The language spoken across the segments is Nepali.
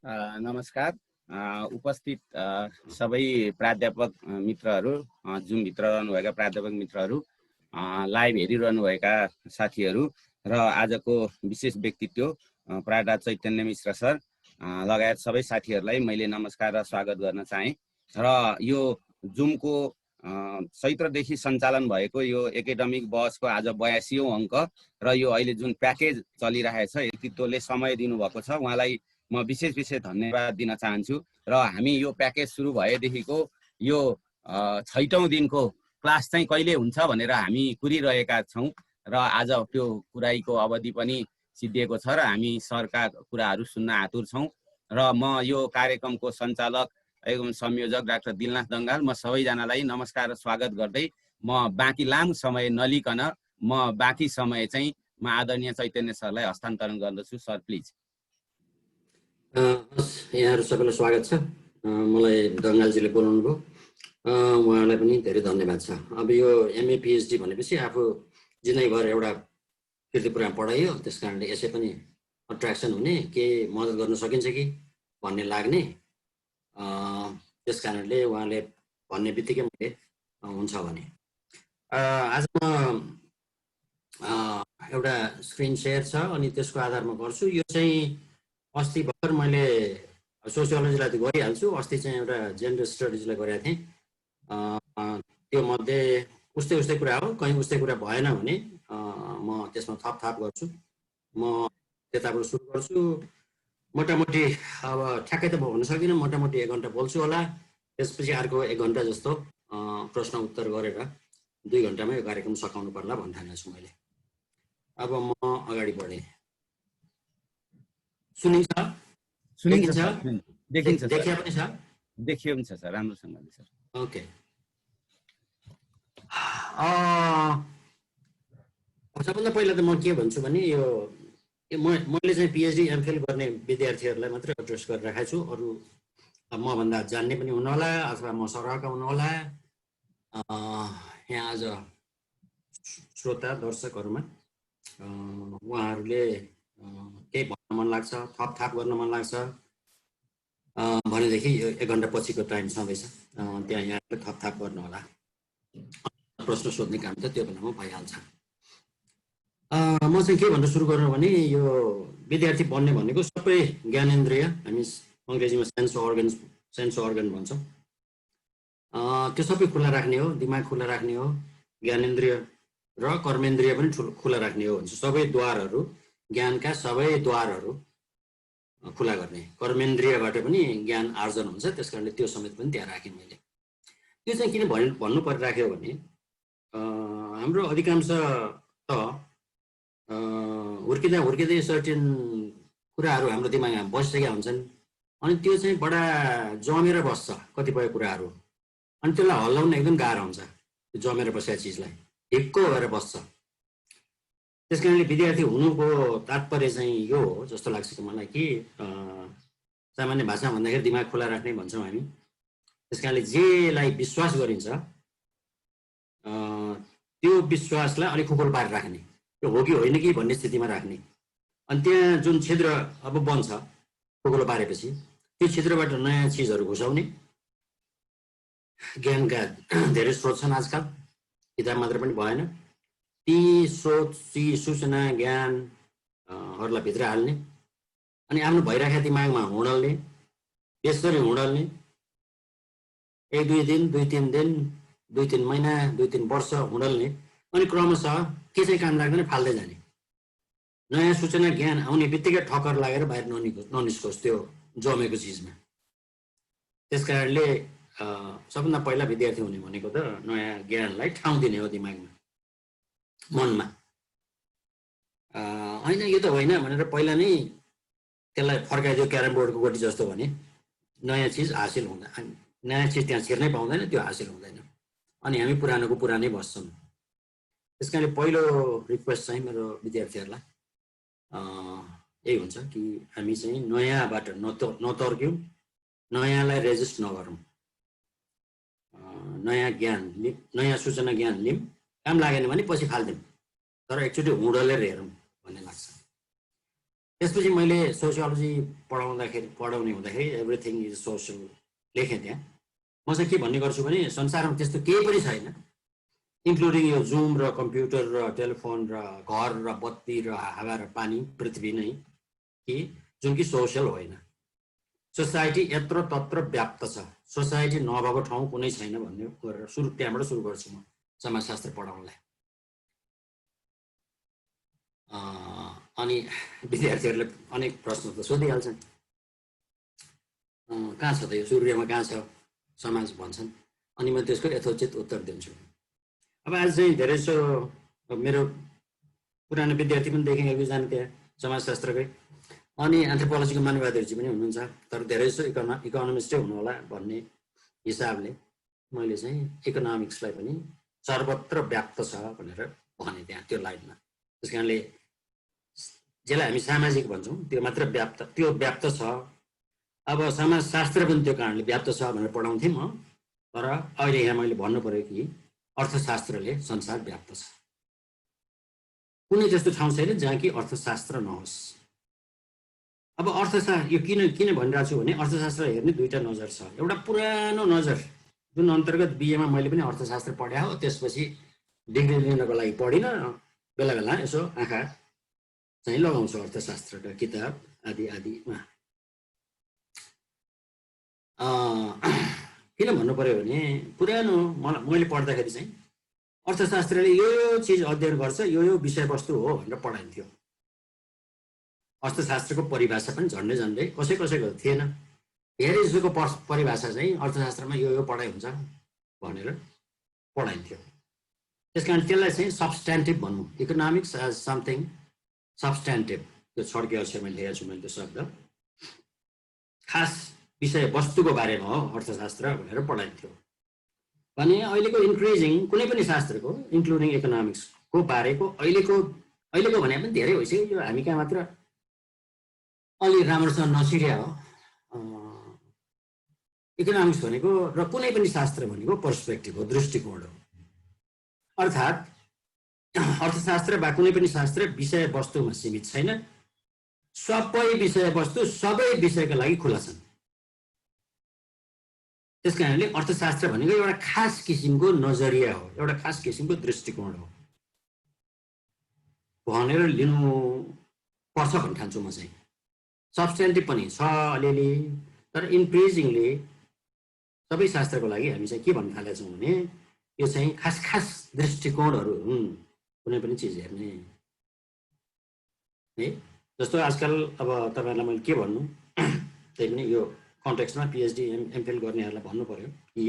नमस्कार उपस्थित सबै प्राध्यापक मित्रहरू, जुमभित्र रहनुभएका प्राध्यापक मित्रहरू, लाइभ हेरिरहनुभएका साथीहरू र आजको विशेष व्यक्तित्व प्राडा चैतन्य मिश्र सर लगायत सबै साथीहरूलाई मैले नमस्कार र स्वागत गर्न चाहेँ। र यो जुमको चैत्रदेखि सञ्चालन भएको यो एकाडेमिक वर्षको आज 82औं अङ्क र यो अहिले जुन प्याकेज चलिरहेछ व्यक्तित्वले समय दिनुभएको छ, उहाँलाई म विशेष धन्यवाद दिन चाहन्छु। र हामी यो प्याकेज सुरु भएदेखिको यो 6औं दिनको क्लास चाहिँ कहिले हुन्छ भनेर हामी कुरिरहेका छौँ र आज त्यो कुराइको अवधि पनि सिद्धिएको छ र हामी सरका कुराहरू सुन्न आतुर छौँ। र म यो कार्यक्रमको सञ्चालक एवं संयोजक डाक्टर दिलनाथ दङ्गाल, म सबैजनालाई नमस्कार र स्वागत गर्दै म बाँकी लामो समय नलिकन म बाँकी समय चाहिँ म आदरणीय चैतन्य सरलाई हस्तान्तरण गर्दछु। Sir please. यहाँहरू सबैलाई स्वागत छ। मलाई दङ्गालजीले बोलाउनु भयो, उहाँलाई पनि धेरै धन्यवाद छ। अब यो एमए पिएचडी भनेपछि आफू जिन्दगीभर एउटा कीर्तिपुरमा पढाइयो, त्यस कारणले यसै पनि अट्र्याक्सन हुने, के मद्दत गर्न सकिन्छ कि भन्ने लाग्ने, त्यस कारणले उहाँले भन्ने बित्तिकै मैले हुन्छ भने आज म एउटा स्क्रिन सेयर छ अनि त्यसको आधारमा गर्छु। यो चाहिँ अस्ति भर्खर मैले सोसियोलोजीलाई त गरिहाल्छु, अस्ति चाहिँ एउटा जेन्डर स्टडिजलाई गरेको थिएँ। त्यो मध्ये उस्तै कुरा हो, कहीँ उस्तै कुरा भएन भने म त्यसमा थप गर्छु। म त्यताबाट सुरु गर्छु। मोटामोटी अब ठ्याक्कै त भन्न सकिनँ, मोटामोटी 1 घन्टा बोल्छु होला। त्यसपछि अर्को 1 घन्टा जस्तो प्रश्न उत्तर गरेर 2 घन्टामा यो कार्यक्रम सकाउनु पर्ला भन्ठानेको छु मैले। अब म अगाडि बढेँ। सुनिन्छ? देखिन्छ, देखिया पनि छ? देखियो पनि छ सर, राम्रोसँगले सर। ओके। सबभन्दा पहिला त म के भन्छु भने यो मैले चाहिँ पिएचडी एमफिल गर्ने विद्यार्थीहरूलाई मात्रै एड्रेस गरिरहेको छु। अरू मभन्दा जान्ने पनि हुनुहोला अथवा म सरका हुनुहोला। यहाँ आज श्रोता दर्शकहरूमा उहाँहरूले केही भन्न मन लाग्छ, थप गर्न मन लाग्छ भनेदेखि यो 1 घन्टा पछिको टाइम छँदैछ, त्यहाँ यहाँले थप गर्नु होला। प्रश्न सोध्ने काम त त्यो बेलामा भइहाल्छ। म चाहिँ के भनेर सुरु गर्नु भने यो विद्यार्थी बन्ने भनेको सबै ज्ञानेन्द्रिय, हामी अङ्ग्रेजीमा सेन्स अर्गन भन्छौँ, त्यो सबै खुला राख्ने हो, दिमाग खुला राख्ने हो, ज्ञानेन्द्रिय र कर्मेन्द्रिय पनि खुला राख्ने हो भन्छ। सबै द्वारहरू, ज्ञानका सबै द्वारहरू खुला गर्ने, कर्मेन्द्रियबाट पनि ज्ञान आर्जन हुन्छ, त्यस कारणले त्यो समेत पनि त्यहाँ राखेँ मैले। त्यो चाहिँ किन भन्नु परिराख्यो भने हाम्रो अधिकांश त हुर्किँदै सर्टेन कुराहरू हाम्रो दिमागमा बसिसकेका हुन्छन्, अनि त्यो चाहिँ बडा जमेर बस्छ कतिपय कुराहरू, अनि त्यसलाई हल्लाउन एकदम गाह्रो हुन्छ। त्यो जमेर बसेका चिजलाई हिक्को भएर बस्छ। त्यस कारणले विद्यार्थी हुनुको तात्पर्य चाहिँ यो हो जस्तो लाग्छ कि मलाई, कि सामान्य भाषामा भन्दाखेरि दिमाग खुला राख्ने भन्छौँ हामी। त्यस कारणले जेलाई विश्वास गरिन्छ त्यो विश्वासलाई अलिक खुकुलो पारेर राख्ने, त्यो हो कि होइन कि भन्ने स्थितिमा राख्ने। अनि त्यहाँ जुन छिद्र अब बन्छ खुकुलो पारेपछि त्यो छिद्रबाट नयाँ चिजहरू घुसाउने। ज्ञानका धेरै स्रोत छन् आजकल, किताब मात्र पनि भएन। ती स्रोत, ती सूचना, ज्ञानहरूलाई भित्र हाल्ने अनि आफ्नो भइराखेका दिमागमा हुँडल्ने, यसरी हुँडल्ने। 1-2 दिन, 2-3 दिन, 2-3 महिना, 2-3 वर्ष हुँडल्ने, अनि क्रमशः के चाहिँ काम लाग्दैन फाल्दै जाने। नयाँ सूचना ज्ञान आउने बित्तिकै ठक्कर लागेर बाहिर ननिस्कोस् त्यो जमेको चिजमा। त्यस कारणले सबभन्दा पहिला विद्यार्थी हुने भनेको त नयाँ ज्ञानलाई ठाउँ दिने हो दिमागमा, मनमा। होइन यो त होइन भनेर पहिला नै त्यसलाई फर्काइदियो क्यारम बोर्डको गोटी जस्तो भने नयाँ चिज हासिल हुँदैन, नयाँ चिज त्यहाँ छिर्नै पाउँदैन, त्यो हासिल हुँदैन, अनि हामी पुरानोको पुरानै बस्छौँ। त्यस कारणले पहिलो रिक्वेस्ट चाहिँ मेरो विद्यार्थीहरूलाई यही हुन्छ कि हामी चाहिँ नयाँबाट नतर्क्यौँ, नयाँलाई रेजिस्ट नगरौँ। नयाँ ज्ञान, नयाँ सूचना ज्ञान लिऊँ, काम लागेन भने पछि फाल्दिउँ, तर एकचोटि हुँडलेर हेरौँ भन्ने लाग्छ। त्यसपछि मैले सोसियोलोजी पढाउने हुँदाखेरि एभ्रिथिङ इज सोसल लेखेँ त्यहाँ। म चाहिँ के भन्ने गर्छु भने संसारमा त्यस्तो केही पनि छैन, इन्क्लुडिङ यो जुम र कम्प्युटर र टेलिफोन र घर र बत्ती र हावा र पानी पृथ्वी नै कि जुन कि सोसल होइन। सोसाइटी यत्र तत्र व्याप्त छ, सोसाइटी नभएको ठाउँ कुनै छैन भन्ने गरेर त्यहाँबाट सुरु गर्छु म समाजशास्त्र पढाउनलाई। अनि विद्यार्थीहरूले अनेक प्रश्न त सोधिहाल्छन्, कहाँ छ त यो सूर्यमा कहाँ छ समाज भन्छन्, अनि म त्यसको यथोचित उत्तर दिन्छु। अब आज चाहिँ धेरैजसो मेरो पुरानो विद्यार्थी पनि देखेँ, एक दुईजना त्यहाँ समाजशास्त्रकै, अनि एन्थ्रोपोलोजीको मानववादीहरू पनि हुनुहुन्छ, तर धेरैजसो इकोनोमिस्टै हुनु होला भन्ने हिसाबले मैले चाहिँ इकोनोमिक्सलाई पनि सर्वत्र व्याप्त छ भनेर भने त्यहाँ त्यो लाइनमा। त्यस कारणले जसलाई हामी सामाजिक भन्छौँ त्यो मात्र व्याप्त छ। अब समाजशास्त्र पनि त्यो कारणले व्याप्त छ भनेर पढाउँथेँ म, तर अहिले यहाँ मैले भन्नु पर्यो कि अर्थशास्त्रले संसार व्याप्त छ। कुनै त्यस्तो ठाउँ छैन जहाँ कि अर्थशास्त्र नहोस्। अब अर्थशास्त्र यो किन भनिरहेको छु भने अर्थशास्त्र हेर्ने दुईवटा नजर छ। एउटा पुरानो नजर जुन अन्तर्गत बिएमा मैले पनि अर्थशास्त्र पढाए हो, त्यसपछि डिग्री लिनको लागि पढिनँ, बेला बेला यसो आँखा चाहिँ लगाउँछु अर्थशास्त्रका किताब आदि आदिमा। किन भन्नु पर्यो भने पुरानो मैले पढ्दाखेरि चाहिँ अर्थशास्त्रले यो चिज अध्ययन गर्छ, यो विषयवस्तु हो भनेर पढाइन्थ्यो। अर्थशास्त्रको परिभाषा पनि झन्डै कसैको थिएन। धेरै जसोको परिभाषा चाहिँ अर्थशास्त्रमा यो पढाइ हुन्छ भनेर पढाइन्थ्यो। त्यस कारण त्यसलाई चाहिँ सब्सट्यान्टिभ भनौँ, इकोनोमिक्स एज समथिङ सब्सट्यान्टिभ, त्यो छड्के अक्षरमा लेखेको छु मैले त्यो शब्द, खास विषयवस्तुको बारेमा हो अर्थशास्त्र भनेर पढाइन्थ्यो। भने अहिलेको इन्क्रिजिङ कुनै पनि शास्त्रको इन्क्लुडिङ इकोनोमिक्सको बारेको अहिलेको भने पनि धेरै भइसक्यो, यो हामी कहाँ मात्र अलि राम्रोसँग नसिर्या हो। इकोनोमिक्स भनेको र कुनै पनि शास्त्र भनेको पर्सपेक्टिभ हो, दृष्टिकोण हो। अर्थात् अर्थशास्त्र वा कुनै पनि शास्त्र विषयवस्तुमा सीमित छैन, सबै विषयवस्तु सबै विषयका लागि खुला छन्। त्यस कारणले अर्थशास्त्र भनेको एउटा खास किसिमको नजरिया हो, एउटा खास किसिमको दृष्टिकोण हो भनेर लिनु पर्छ भन्ने ठान्छु म चाहिँ। सब्सट्यान्टिभ पनि छ अलिअलि, तर इन्क्रिजिङली सबै शास्त्रको लागि हामी चाहिँ के भन्न थालेका छौँ भने यो चाहिँ खास दृष्टिकोणहरू हुन् कुनै पनि चिज हेर्ने है। जस्तो आजकल अब तपाईँहरूलाई मैले के भन्नु, त्यही पनि यो कन्टेक्स्टमा पिएचडी एमफिल गर्नेहरूलाई भन्नु पर्यो कि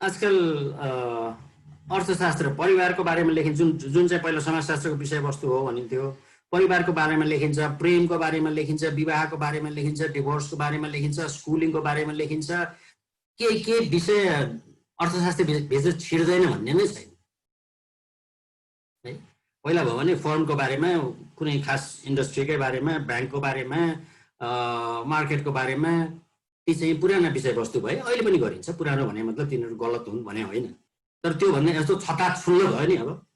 आजकल अर्थशास्त्र परिवारको बारेमा लेखिन्छ, जुन चाहिँ पहिला समाजशास्त्रको विषयवस्तु हो भनिन्थ्यो। परिवारको बारेमा लेखिन्छ, प्रेमको बारेमा लेखिन्छ, विवाहको बारेमा लेखिन्छ, डिभोर्सको बारेमा लेखिन्छ, स्कुलिङको बारेमा लेखिन्छ। के विषय अर्थशास्त्र भित्र छिर्दैन भन्ने नै छैन है। पहिला भयो भने फर्मको बारेमा, कुनै खास इन्डस्ट्रीकै बारेमा, ब्याङ्कको बारेमा, मार्केटको बारेमा, ती चाहिँ पुराना विषयवस्तु भए। अहिले पनि गरिन्छ, पुरानो भने मतलब तिनीहरू गलत हुन् भने होइन, तर त्यो भन्ने यस्तो छटाछुल्लो भयो नि। अब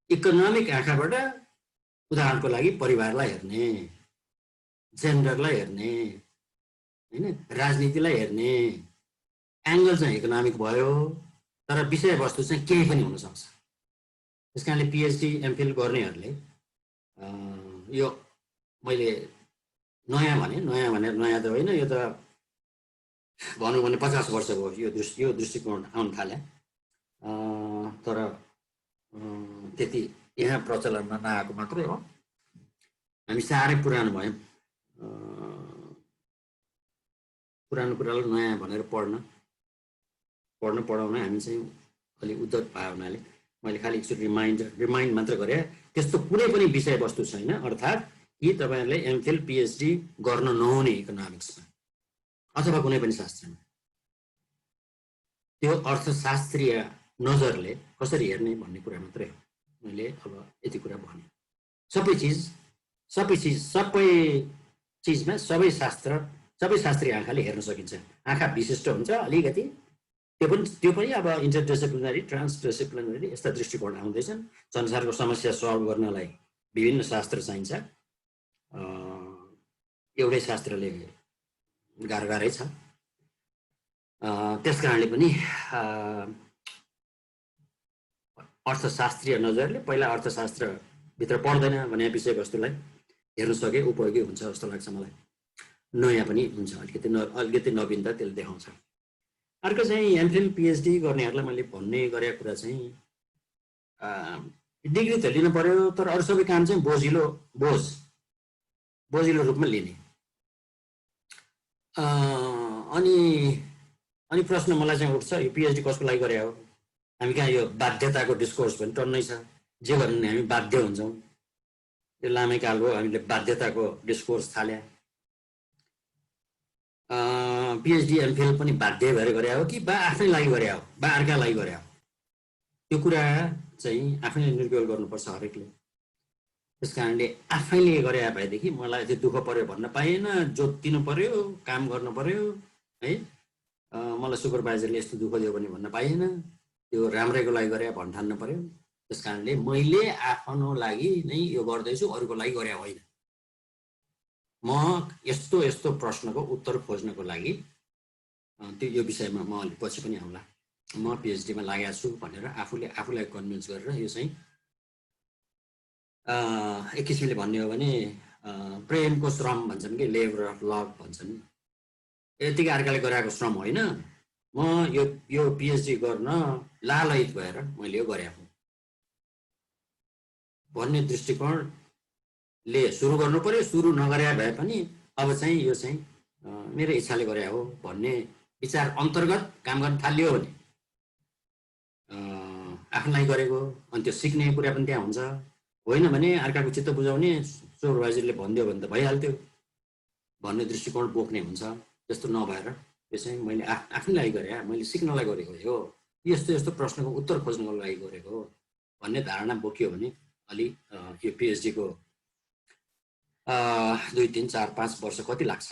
इकोनोमिक आँखाबाट उदाहरणको लागि परिवारलाई हेर्ने, जेन्डरलाई हेर्ने होइन, राजनीतिलाई हेर्ने एङ्गल चाहिँ इकोनोमिक भयो, तर विषयवस्तु चाहिँ केही पनि हुनसक्छ। त्यस कारणले पिएचडी एमफिल गर्नेहरूले यो मैले नयाँ त होइन, यो त भनौँ भने 50 वर्ष भयो यो दृष्टिकोण आउन थाले, तर त्यति यहाँ प्रचलनमा नआएको मात्रै हो। हामी साह्रै पुरानो भयौँ, पुरानो कुरालाई नयाँ भनेर पढाउन हामी चाहिँ अलिक उद्धत पायो हुनाले मैले खालि एकचोटि रिमाइन्ड मात्र गरेँ। त्यस्तो कुनै पनि विषयवस्तु छैन, अर्थात् कि तपाईँहरूले एमफिल पिएचडी गर्न नहुने इकोनोमिक्समा अथवा कुनै पनि शास्त्रमा त्यो अर्थशास्त्रीय नजरले कसरी हेर्ने भन्ने कुरा मात्रै हो। मैले अब यति कुरा भने सबै चिजमा सबै शास्त्रीय आँखाले हेर्न सकिन्छ। आँखा विशिष्ट हुन्छ अलिकति, त्यो पनि अब इन्टरडिसिप्लिनरी ट्रान्सडिसिप्लिनरी यस्ता दृष्टिकोण आउँदैछन्। संसारको समस्या सल्भ गर्नलाई विभिन्न शास्त्र चाहिन्छ। एउटै शास्त्रले गाह्रै छ। त्यस कारणले पनि अर्थशास्त्रीय नजरले पहिला अर्थशास्त्रभित्र पर्दैन भने विषयवस्तुलाई हेर्न सके उपयोगी हुन्छ जस्तो लाग्छ मलाई। नयाँ पनि हुन्छ, अलिकति नवीनता त्यसले देखाउँछ। अर्को चाहिँ एमफिल पिएचडी गर्नेहरूलाई मैले भन्ने गरेको कुरा चाहिँ डिग्री त लिनु पर्यो, तर अरू सबै काम चाहिँ बोझिलो रूपमा लिने। अनि प्रश्न मलाई चाहिँ उठ्छ, यो पिएचडी कसको लागि गरे हो? हामी कहाँ यो बाध्यताको डिस्कोर्स पनि टन्नै छ। जे गर्नु नि हामी बाध्य हुन्छौँ। यो लामै काल हो हामीले बाध्यताको डिस्कोर्स थाल्यो। पिएचडी एमफिल पनि बाध्य भएर गरे हो कि बा आफ्नै लागि गरे हो, बा अर्का लागि गरे हो? त्यो कुरा चाहिँ आफैले निर्गोल गर्नुपर्छ हरेकले। त्यस कारणले आफैले गरे भएदेखि मलाई चाहिँ दुःख पर्यो भन्न पाएन, जोतिनु पर्यो, काम गर्नु पर्यो है। मलाई सुपरभाइजरले यस्तो दुःख दियो भने भन्न पाएन, त्यो राम्रैको लागि गरे भन्ठान्नु पर्यो। त्यस कारणले मैले आफ्नो लागि नै यो गर्दैछु, अरूको लागि गरे होइन। म यस्तो प्रश्नको उत्तर खोज्नको लागि त्यो यो विषयमा म अलि पछि पनि आउँला। म पिएचडीमा लागेको छु भनेर आफूलाई कन्भिन्स गरेर यो चाहिँ एक किसिमले भन्ने हो भने प्रेमको श्रम भन्छन् कि लेबर अफ लभ भन्छन्। यतिकै अर्काले गराएको श्रम होइन। म यो पिएचडी गर्न लालयित भएर मैले यो गरेको भन्ने दृष्टिकोणले सुरु गर्नु पर्यो। सुरु नगरे भए पनि अब चाहिँ यो चाहिँ मेरो इच्छाले गरे हो भन्ने विचार अन्तर्गत काम गर्न थाल्यो भने आफूलाई गरेको, अनि त्यो सिक्ने कुरा पनि त्यहाँ हुन्छ। होइन भने अर्काको चित्त बुझाउने, सुपरभाइजरले भनिदियो भने त भइहाल्थ्यो भन्ने दृष्टिकोण बोक्ने हुन्छ। त्यस्तो नभएर यो चाहिँ मैले आफ्नै लागि गरेँ, मैले सिक्नलाई गरेको हो, यस्तो प्रश्नको उत्तर खोज्नको लागि गरेको हो भन्ने धारणा बोकियो भने अलि यो पिएचडीको 2, 3, 4, 5 वर्ष कति लाग्छ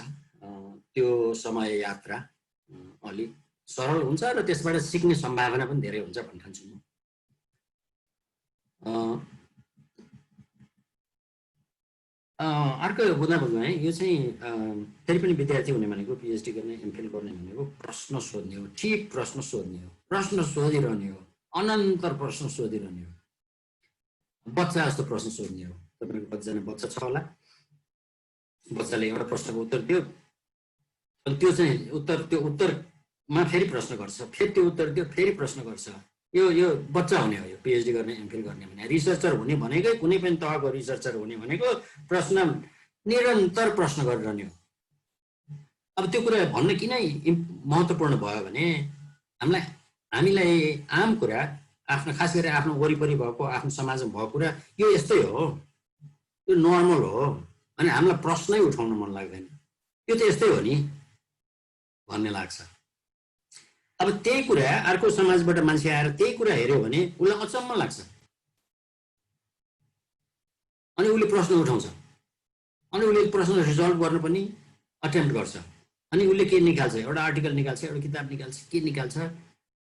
त्यो समय यात्रा अलि सरल हुन्छ र त्यसबाट सिक्ने सम्भावना पनि धेरै हुन्छ भन्ने ठान्छु म। अर्को बुझ्दा है, यो चाहिँ फेरि पनि विद्यार्थी हुने भनेको, पिएचडी गर्ने, एमफिल गर्ने भनेको प्रश्न सोध्ने हो, ठिक प्रश्न सोध्ने हो, प्रश्न सोधिरहने हो, अनन्तर प्रश्न सोधिरहने हो, बच्चा जस्तो प्रश्न सोध्ने हो। तपाईँको कतिजना बच्चा छ होला, बच्चाले एउटा प्रश्नको उत्तर दियो, अनि त्यो चाहिँ त्यो उत्तरमा फेरि प्रश्न गर्छ, फेरि त्यो उत्तर दियो, फेरि प्रश्न गर्छ। यो बच्चा हुने हो। यो पिएचडी गर्ने, एमफिल गर्ने भने रिसर्चर हुने भनेकै, कुनै पनि तहको रिसर्चर हुने भनेको प्रश्न निरन्तर प्रश्न गरिरहने हो। अब त्यो कुरा भन्न किन महत्त्वपूर्ण भयो भने हामीलाई आम कुरा, आफ्नो खास गरी आफ्नो वरिपरि भएको, आफ्नो समाजमा भएको कुरा यो यस्तै हो, यो नर्मल हो, अनि हामीलाई प्रश्नै उठाउन मन लाग्दैन। यो त यस्तै हो नि भन्ने लाग्छ। अब त्यही कुरा अर्को समाजबाट मान्छे आएर त्यही कुरा हेऱ्यो भने उसलाई अचम्म लाग्छ, अनि उसले प्रश्न उठाउँछ, अनि उसले प्रश्न रिजल्भ गर्न पनि अटेम्प्ट गर्छ, अनि उसले के निकाल्छ, एउटा आर्टिकल निकाल्छ, एउटा किताब निकाल्छ, के निकाल्छ,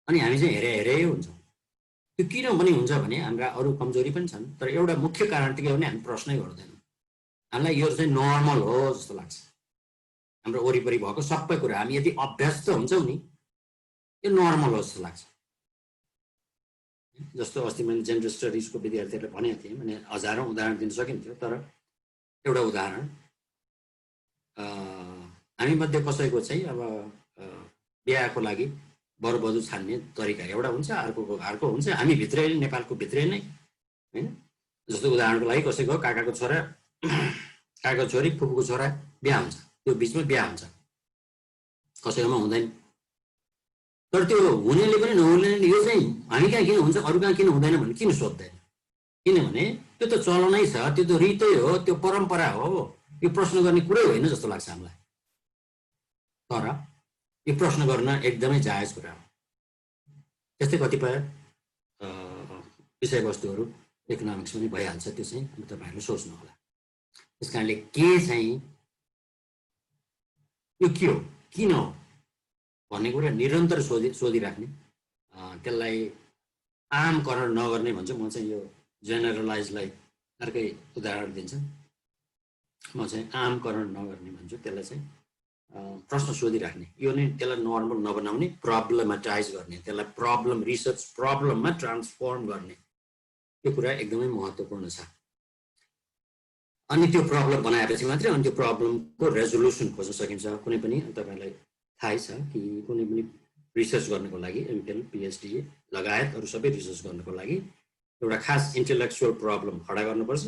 अनि हामी चाहिँ हेरे हुन्छौँ। त्यो किन पनि हुन्छ भने हाम्रा अरू कमजोरी पनि छन्, तर एउटा मुख्य कारण त के हो भने हामी प्रश्नै गर्दैनौँ। हामीलाई यो चाहिँ नर्मल हो जस्तो लाग्छ। हाम्रो वरिपरि भएको सबै कुरा हामी यदि अभ्यस्त हुन्छौँ नि, यो नर्मल हो जस्तो लाग्छ। जस्तो अस्ति मैले जेन्डर स्टडिजको विद्यार्थीहरूलाई भनेको थिएँ, भने हजारौँ उदाहरण दिन सकिन्थ्यो, तर एउटा उदाहरण हामी मध्ये कसैको चाहिँ अब बिहाको लागि बरबधु छान्ने तरिका एउटा हुन्छ, अर्को हुन्छ हामी भित्रै, नेपालको भित्रै नै होइन। जस्तो उदाहरणको लागि कसैको काकाको छोरा, काकाको छोरी, फुपूको छोरा बिहा हुन्छ, त्यो बिचमा बिहा हुन्छ, कसैकोमा हुँदैन। तर त्यो हुनेले पनि नहुने यो चाहिँ हामी कहाँ किन हुन्छ, अरू कहाँ किन हुँदैन भने किन सोध्दैन? किनभने त्यो त चलनै छ, त्यो त रीतै हो, त्यो परम्परा हो, यो प्रश्न गर्ने कुरै होइन जस्तो लाग्छ हामीलाई। तर यो प्रश्न गर्न एकदमै जायज कुरा हो। त्यस्तै कतिपय विषयवस्तुहरू इकोनोमिक्स पनि भइहाल्छ, त्यो चाहिँ तपाईँहरूले सोच्नु होला। त्यस कारणले के चाहिँ यो के हो, किन हो, भन्ने कुरा निरन्तर सोधिराख्ने, त्यसलाई आमकरण नगर्ने भन्छु। म चाहिँ यो जेनरलाइजलाई अर्कै उदाहरण दिन्छु। म चाहिँ आमकरण नगर्ने भन्छु, त्यसलाई चाहिँ प्रश्न सोधिराख्ने, यो नै त्यसलाई नर्मल नबनाउने, प्रब्लमेटाइज गर्ने, त्यसलाई प्रब्लम रिसर्च प्रब्लममा ट्रान्सफर्म गर्ने, यो कुरा एकदमै महत्त्वपूर्ण छ। अनि त्यो प्रब्लम बनाएपछि मात्रै अनि त्यो प्रब्लमको रेजोल्युसन खोज्न सकिन्छ। कुनै पनि तपाईँलाई थाहै छ कि कुनै पनि रिसर्च गर्नको लागि एमफिल पिएचडी लगायत अरू सबै रिसर्च गर्नको लागि एउटा खास इन्टेलेक्चुअल प्रब्लम खडा गर्नुपर्छ,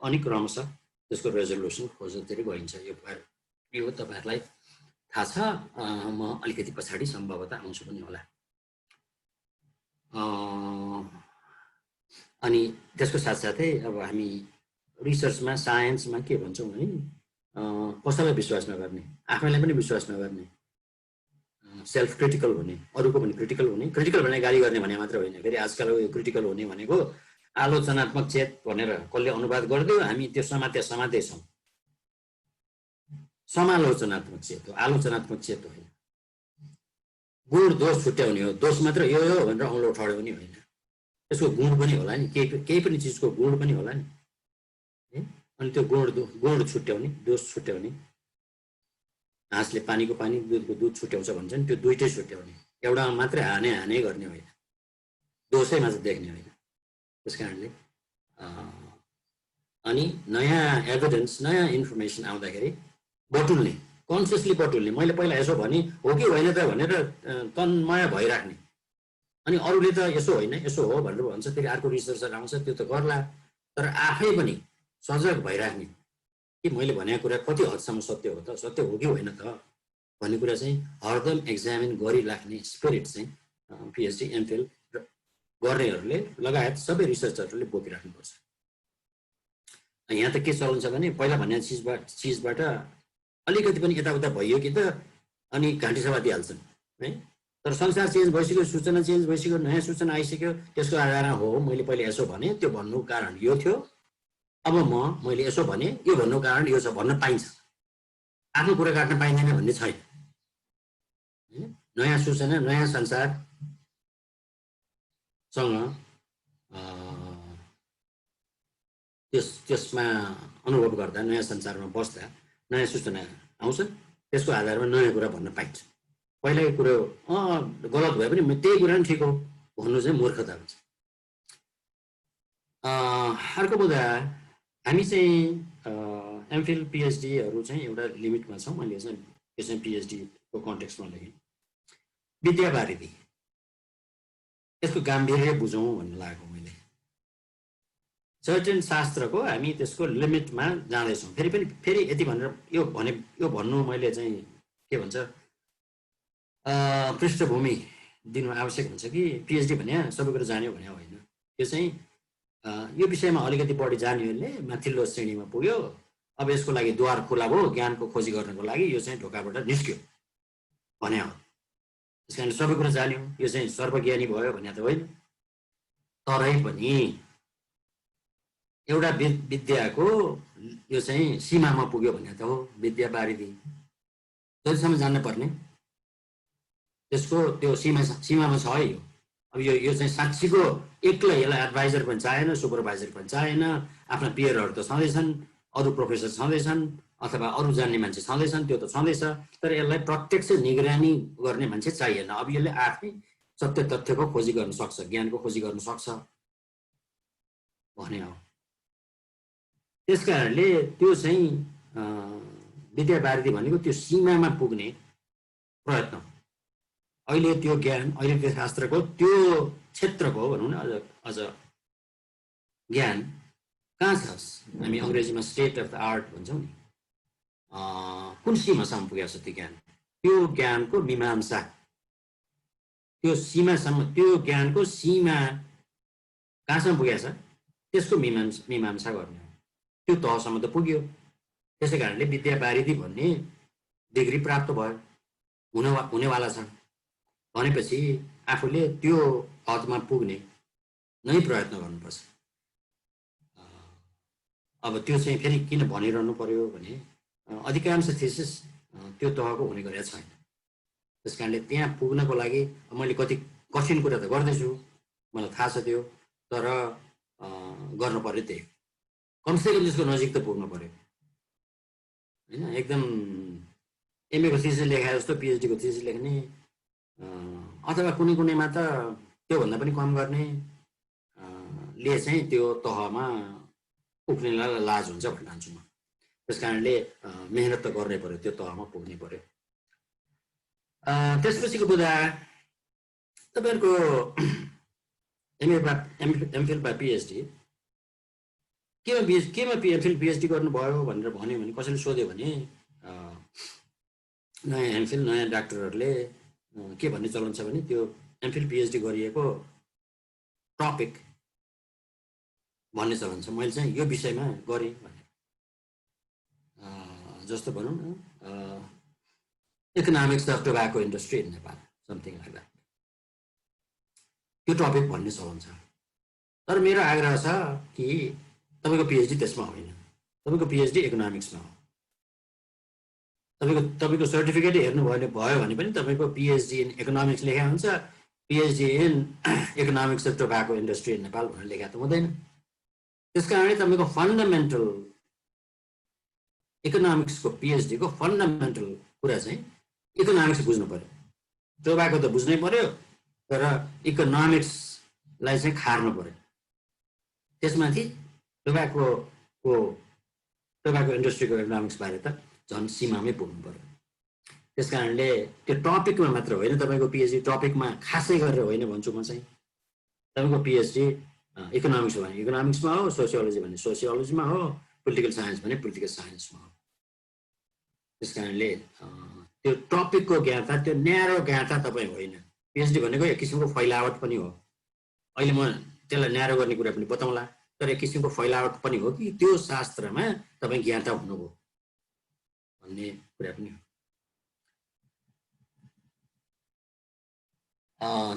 अनि क्रमशः त्यसको रेजोल्युसन खोज्नतिर गइन्छ। यो तपाईँहरूलाई थाहा छ। म अलिकति पछाडि सम्भवतः आउँछु पनि होला। अनि त्यसको साथसाथै अब हामी रिसर्चमा साइन्समा के भन्छौँ भने कसैलाई विश्वास नगर्ने, आफैलाई पनि विश्वास नगर्ने, सेल्फ क्रिटिकल हुने, अरूको पनि क्रिटिकल हुने। क्रिटिकल भने गाली गर्ने भने मात्र होइन, फेरि आजकल यो क्रिटिकल हुने भनेको आलोचनात्मक चेत भनेर कसले अनुवाद गरिदियो, हामी त्यो समातेछौँ। समालोचनात्मक चेत हो, आलोचनात्मक चेत होइन। गुण दोष छुट्याउने हो, दोष मात्र यो भनेर औँलो ठड्यो पनि होइन, त्यसको गुण पनि होला नि, केही पनि चिजको गुण पनि होला नि। अनि त्यो गुण छुट्याउने, दोष छुट्याउने। हाँसले पानीको पानी, दुधको दुध छुट्याउँछ भन्छ नि, त्यो दुइटै छुट्याउने, एउटा मात्रै हाने गर्ने होइन, दोषै मात्र देख्ने होइन। त्यस कारणले अनि नयाँ एभिडेन्स, नयाँ इन्फर्मेसन आउँदाखेरि बटुल्ने, कन्सियसली बटुल्ने। मैले पहिला यसो भने हो कि होइन त भनेर तन्मय भइराख्ने, अनि अरूले त यसो होइन यसो हो भनेर भन्छ, फेरि अर्को रिसर्चर आउँछ त्यो त गर्ला, तर आफै पनि सजग भइराख्ने कि मैले भनेको कुरा कति हदसम्म सत्य हो त, सत्य हो कि होइन त भन्ने कुरा चाहिँ हरदम एक्जामिन गरिराख्ने स्पिरिट चाहिँ पिएचडी एमफिल गर्नेहरूले लगायत सबै रिसर्चरहरूले बोकिराख्नुपर्छ। यहाँ त के चलन छ भने पहिला भन्ने चिजबाट अलिकति पनि यताउता भइयो कि त अनि घाँटी सभा दिइहाल्छन् है। तर संसार चेन्ज भइसक्यो, सूचना चेन्ज भइसक्यो, नयाँ सूचना आइसक्यो, त्यसको आधारमा हो मैले पहिला यसो भने, त्यो भन्नुको कारण यो थियो, अब मैले यसो भने यो भन्नुको कारण यो छ भन्न पाइन्छ। आफ्नो कुरा काट्न पाइँदैन भन्ने छैन। नयाँ सूचना, नयाँ संसारसँग त्यसमा अनुभव गर्दा, नयाँ संसारमा बस्दा नयाँ सूचना आउँछ, त्यसको आधारमा नयाँ कुरा भन्न पाइन्छ। पहिलाको कुरो गलत भए पनि त्यही कुरा पनि ठिक हो भन्नु चाहिँ मूर्खता हुन्छ। अर्को मुद्दा, हामी चाहिँ एमफिल पिएचडीहरू चाहिँ एउटा लिमिटमा छौँ। मैले चाहिँ यो चाहिँ पिएचडीको कन्टेक्स्टमा लेखेँ। विद्यावारिधि, यसको गाम्भीर्य बुझौँ भन्नु लागेको मैले। सर्टेन शास्त्रको हामी त्यसको लिमिटमा जाँदैछौँ। फेरि यति भनेर यो भन्नु मैले चाहिँ के भन्छ पृष्ठभूमि दिनु आवश्यक हुन्छ कि पिएचडी भने सबै कुरा जान्यो भने होइन। यो चाहिँ यो विषयमा अलिकति बढी जान्नेहरूले माथिल्लो श्रेणीमा पुग्यो, अब यसको लागि द्वार खुला भयो ज्ञानको खोजी गर्नको लागि, यो चाहिँ ढोकाबाट निस्क्यो भने हो। त्यस कारण सबै कुरा जान्यो, यो चाहिँ सर्वज्ञानी भयो भने त होइन। तरै पनि एउटा विद्याको यो चाहिँ सीमामा पुग्यो भने त हो विद्यावारिधि। जतिसम्म जान्न पर्ने त्यसको त्यो सीमामा छ है। अब यो चाहिँ साँच्चीको एक्लै यसलाई एडभाइजर पनि चाहिएन, सुपरभाइजर पनि चाहिएन, आफ्ना पियरहरू त छँदैछन्, अरू प्रोफेसर छँदैछन्, अथवा अरू जान्ने मान्छे छँदैछन्, त्यो त छँदैछ, तर यसलाई प्रत्यक्ष निगरानी गर्ने मान्छे चाहिएन। अब यसले आफै सत्य तथ्यको खोजी गर्न सक्छ, ज्ञानको खोजी गर्न सक्छ भने हो। त्यस कारणले त्यो चाहिँ विद्यावारिधि भनेको त्यो सीमामा पुग्ने प्रयत्न। अहिले त्यो ज्ञान, अहिले त्यो शास्त्रको त्यो क्षेत्रको भनौँ न अझ ज्ञान कहाँ छ? हामी अङ्ग्रेजीमा स्टेट अफ द आर्ट भन्छौँ नि, कुन सीमासम्म पुगेको छ त्यो ज्ञान? त्यो ज्ञानको मीमांसा, त्यो सीमासम्म, त्यो ज्ञानको सीमा कहाँसम्म पुगेको छ त्यसको मीमांसा गर्ने हो। त्यो तहसम्म त पुग्यो। त्यसै कारणले विद्यावारिधि भन्ने डिग्री प्राप्त भयो, हुनेवाला छ भनेपछि आफूले त्यो हदमा पुग्ने नै प्रयत्न गर्नुपर्छ। अब त्यो चाहिँ फेरि किन भनिरहनु पर्यो भने अधिकांश थिसिस त्यो तहको हुने गरेको छैन। त्यस कारणले त्यहाँ पुग्नको लागि मैले कति कठिन कुरा त गर्दैछु, मलाई थाहा छ त्यो, तर गर्नु पर्यो त्यही। कमसेकम त्यसको नजिक त पुग्नु पर्यो होइन। एकदम एमएको थिसिस लेखाए जस्तो पिएचडीको थिसिस लेख्ने, अथवा कुनै कुनैमा त त्योभन्दा पनि कम गर्ने ले चाहिँ त्यो तहमा पुग्नेलाई लाज हुन्छ भन्न चाहन्छु म। त्यस कारणले मेहनत त गर्नै पर्यो, त्यो तहमा पुग्नै पर्यो। त्यसपछिको कुरा तपाईँहरूको एमफिल बा पिएचडी केमा एमफिल पिएचडी गर्नुभयो भनेर भन्यो भने, कसैले सोध्यो भने नयाँ एमफिल नयाँ डाक्टरहरूले के भन्ने चलन छ भने त्यो एमफिल पिएचडी गरिएको टपिक भन्ने चलन छ। मैले चाहिँ यो विषयमा गरेँ भनेर, जस्तो भनौँ न economics of tobacco industry in Nepal, something like that, त्यो टपिक भन्ने चलन छ। तर मेरो आग्रह छ कि तपाईँको पिएचडी त्यसमा होइन, तपाईँको पिएचडी इकोनोमिक्समा हो। तपाईँको सर्टिफिकेट हेर्नुभयो भने पनि तपाईँको पिएचडी इन इकोनोमिक्स लेखा हुन्छ, PhD in economics of tobacco industry in Nepal भनेर लेखा त हुँदैन। त्यस कारणले तपाईँको फन्डामेन्टल इकोनोमिक्सको पिएचडीको फन्डामेन्टल कुरा चाहिँ इकोनोमिक्स बुझ्नु पर्यो। टोबाको त बुझ्नै पर्यो, तर इकोनोमिक्सलाई चाहिँ खार्नु पर्यो। त्यसमाथि टोबाको इन्डस्ट्रीको इकोनोमिक्स बारे त झन् सीमामै पुग्नु पर्यो। त्यस कारणले त्यो टपिकमा मात्र होइन, तपाईँको पिएचडी टपिकमा खासै गरेर होइन भन्छु म चाहिँ। तपाईँको पिएचडी इकोनोमिक्स हो भने इकोनोमिक्समा हो, सोसियोलोजी भने सोसियोलोजीमा हो, पोलिटिकल साइन्स भने पोलिटिकल साइन्समा हो। त्यस कारणले त्यो टपिकको ज्ञाता, त्यो न्यारो ज्ञाता तपाईँ होइन। पिएचडी भनेको एक किसिमको फैलावट पनि हो। अहिले म त्यसलाई न्यारो गर्ने कुरा पनि बताउँला, तर एक किसिमको फैलावट पनि हो कि त्यो शास्त्रमा तपाईँ ज्ञाता हुनुभयो भन्ने कुरा पनि हो।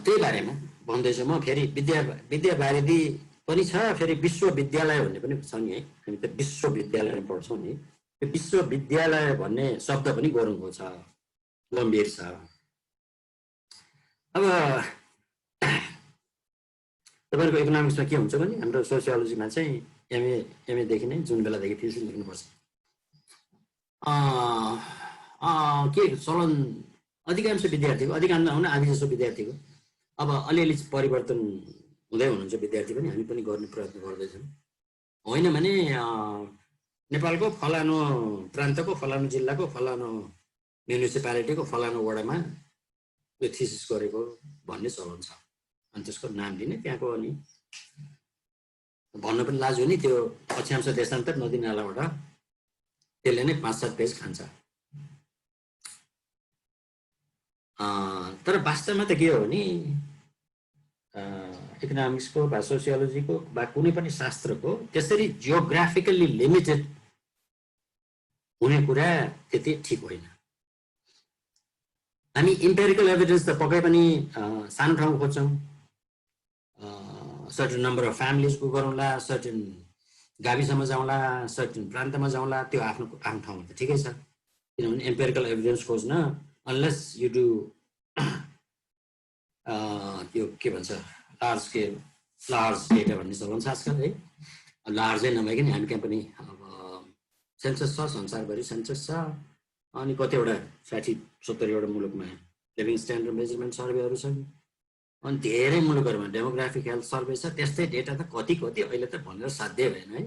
त्यही बारेमा भन्दैछु म। फेरि विद्यावारिधि पनि छ, फेरि विश्वविद्यालय भन्ने पनि छ नि है। हामी त विश्वविद्यालयमा पढ्छौँ नि, त्यो विश्वविद्यालय भन्ने शब्द पनि गरुङको छ, गम्भीर छ। अब तपाईँहरूको इकोनोमिक्समा के हुन्छ भने, हाम्रो सोसियोलोजीमा चाहिँ एमएदेखि नै जुन बेलादेखि थिसिस लेख्नुपर्छ। के चलन अधिकांश विद्यार्थीको, अधिकांश हुन आधी जस्तो विद्यार्थीको अब अलिअलि परिवर्तन हुँदै हुनुहुन्छ विद्यार्थी पनि, हामी पनि गर्ने प्रयत्न गर्दैछौँ। होइन भने नेपालको फलानु प्रान्तको, फलानु जिल्लाको, फलानु म्युनिसिपालिटीको, फलानु वडामा त्यो थिसिस गरेको भन्ने चलन छ। अनि त्यसको नाम दिने त्यहाँको, अनि भन्न पनि लाज हो नि, त्यो अक्षांश देशान्तर नदी नालाबाट त्यसले नै 5-7 पेज खान्छ। तर वास्तवमा त के हो भने इकोनोमिक्सको वा सोसियोलोजीको वा कुनै पनि शास्त्रको त्यसरी जियोग्राफिकल्ली लिमिटेड हुने कुरा त्यति ठिक होइन। हामी इम्पेरिकल एभिडेन्स त पक्कै पनि सानो ठाउँ खोज्छौँ, सर्टेन नम्बर अफ फ्यामिलीजको गरौँला, सर्टेन गाविसमा जाउँला, सर्टेन प्रान्तमा जाउँला, त्यो आफ्नो ठाउँमा त ठिकै छ। किनभने इम्पेरिकल एभिडेन्स खोज्न अनलेस यु डु यो के भन्छ लार्ज डेटा भन्ने चलन छ आजकल है। लार्जै नभइकन हामी कहाँ पनि अब सेन्सस छ, संसारभरि सेन्सस छ, अनि कतिवटा 60-70 मुलुकमा लिभिङ स्ट्यान्डर्ड मेजरमेन्ट सर्वेहरू छन्, अनि धेरै मुलुकहरूमा डेमोग्राफिक हेल्थ सर्वे छ। त्यस्तै डेटा त कति अहिले त भनेर साध्य भएन है।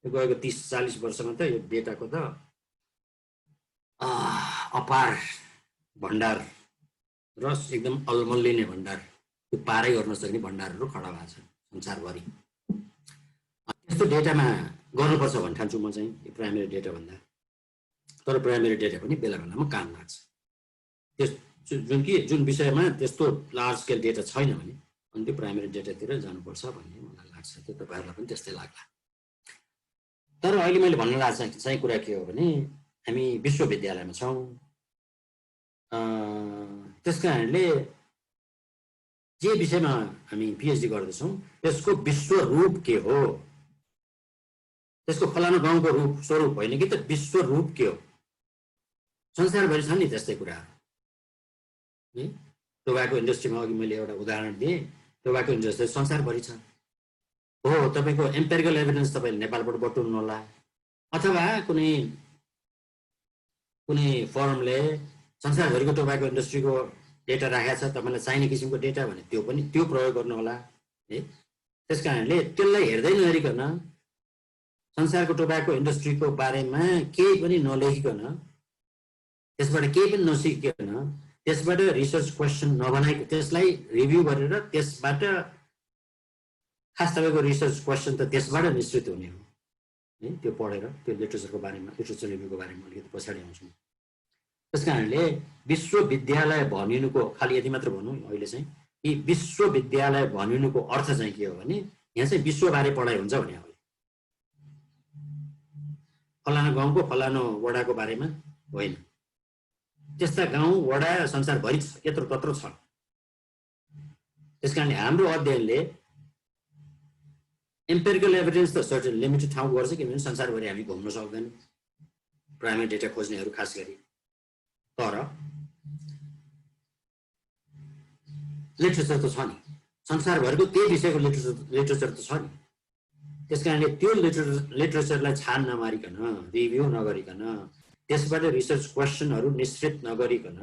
गएको 30-40 वर्षमा त यो डेटाको त अपार भण्डार र एकदम अलमल्लिने भण्डार, त्यो पारै गर्न सक्ने भण्डारहरू खडा भएको छ संसारभरि। त्यस्तो डेटामा गर्नुपर्छ भन्ने ठान्छु म चाहिँ, यो प्राइमेरी डेटा भन्दा। तर प्राइमेरी डेटा पनि बेला बेलामा काम लाग्छ। त्यस जुन विषयमा त्यस्तो लार्ज स्केल डेटा छैन भने अनि त्यो प्राइमेरी डेटातिर जानुपर्छ भन्ने मलाई लाग्छ। त्यो तपाईँहरूलाई पनि त्यस्तै लाग्ला। तर अहिले मैले भन्न लागेको चाहिँ कुरा के हो भने, हामी विश्वविद्यालयमा छौँ। त्यस कारणले जे विषयमा हामी पिएचडी गर्दैछौँ त्यसको विश्वरूप के हो, त्यसको फलानु गाउँको स्वरूप होइन कि त विश्वरूप के हो। संसारभरि छन् नि त्यस्तै कुराहरू। है। टोबाको इन्डस्ट्रीमा अघि मैले एउटा उदाहरण दिएँ, टोबाको इन्डस्ट्री संसारभरि छ हो। तपाईँको एम्पेरिकल एभिडेन्स तपाईँले नेपालबाट बटुल्नु होला, अथवा कुनै कुनै फर्मले संसारभरिको टोबाको इन्डस्ट्रीको डेटा राखेको छ, तपाईँलाई चाहिने किसिमको डेटा भने त्यो प्रयोग गर्नु होला है। त्यस कारणले त्यसलाई हेर्दै नहेरिकन, संसारको टोबाको इन्डस्ट्रीको बारेमा केही पनि नलेखिकन, त्यसबाट केही पनि नसिकिकन, त्यसबाट रिसर्च क्वेसन नबनाइकन, त्यसलाई रिभ्यू गरेर त्यसबाट खास तपाईँको रिसर्च क्वेसन त त्यसबाट निश्चित हुने हो है। त्यो पढेर त्यो लिटरेचरको बारेमा, लिटरेचर रिभ्यूको बारेमा अलिकति पछाडि आउँछु। त्यस कारणले विश्वविद्यालय भनिनुको, खालि यति मात्र भनौँ अहिले चाहिँ, कि विश्वविद्यालय भनिनुको अर्थ चाहिँ के हो भने यहाँ चाहिँ विश्वबारे पढाइ हुन्छ भने हो। फलाना गाउँको फलानो वडाको बारेमा होइन। त्यस्ता गाउँ वडा संसारभरि यत्रो तत्रो छ। त्यस कारणले हाम्रो अध्ययनले एम्पेरिकल एभिडेन्स त सर्टेन लिमिटेड ठाउँ गर्छ, किनभने संसारभरि हामी घुम्न सक्दैनौँ, प्राइमेरी डेटा खोज्नेहरू खास गरी। तर लिटरेचर त छ नि, संसारभरिको त्यही विषयको लिटरेचर त छ नि। त्यस कारणले त्यो लिटरेचरलाई छान नमारिकन, रिभ्यू नगरिकन, त्यसबाट रिसर्च क्वेसनहरू निश्चित नगरिकन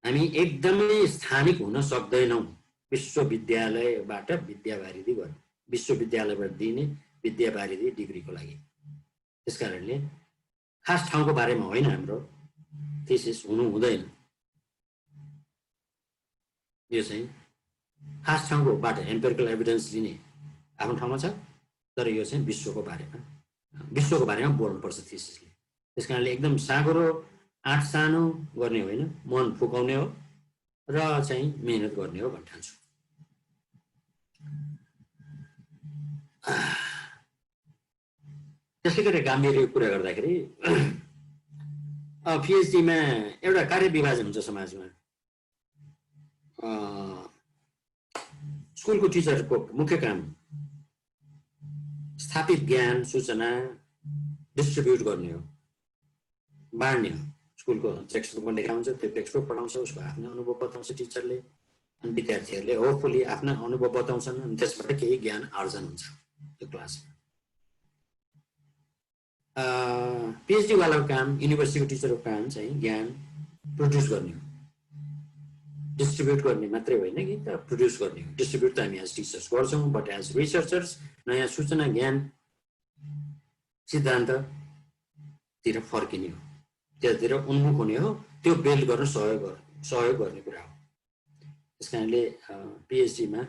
हामी एकदमै स्थानिक हुन सक्दैनौँ। विश्वविद्यालयबाट विद्यावारिधि गर्ने, विश्वविद्यालयबाट दिने विद्यावारिधि डिग्रीको लागि। त्यस कारणले खास ठाउँको बारेमा होइन हाम्रो थीसिस हुनु हुँदैन। यो चाहिँ खास ठाउँकोबाट एम्पेरिकल एभिडेन्स लिने आफ्नो ठाउँमा छ, तर यो चाहिँ विश्वको बारेमा बोल्नुपर्छ थीसिसले। त्यस कारणले एकदम साँगुरो आँट सानो गर्ने होइन, मन फुकाउने हो र चाहिँ मेहनत गर्ने हो भन्ने ठान्छु। त्यसले गर्दा गाम्भीर्य कुरा गर्दाखेरि पिएचडीमा एउटा कार्य विभाजन हुन्छ समाजमा। स्कुलको टिचरको मुख्य काम स्थापित ज्ञान सूचना डिस्ट्रिब्युट गर्ने हो, बाँड्ने हो। स्कुलको टेक्स्ट बुकमा लेखा हुन्छ, त्यो टेक्स्ट बुक पढाउँछ, उसको आफ्नो अनुभव बताउँछ टिचरले, अनि विद्यार्थीहरूले होपफुली आफ्ना अनुभव बताउँछन्, अनि त्यसबाट केही ज्ञान आर्जन हुन्छ त्यो क्लासमा। पिएचडी वालाको काम, युनिभर्सिटीको टिचरको काम चाहिँ ज्ञान प्रड्युस गर्ने हो, डिस्ट्रिब्युट गर्ने मात्रै होइन कि त प्रड्युस गर्ने हो। डिस्ट्रिब्युट त हामी एज टिचर्स गर्छौँ, बट एज रिसर्चर्स नयाँ सूचना ज्ञान सिद्धान्ततिर फर्किने हो, त्यसतिर उन्मुख हुने हो, त्यो बिल्ड गर्न सहयोग गर्ने कुरा हो। त्यस कारणले पिएचडीमा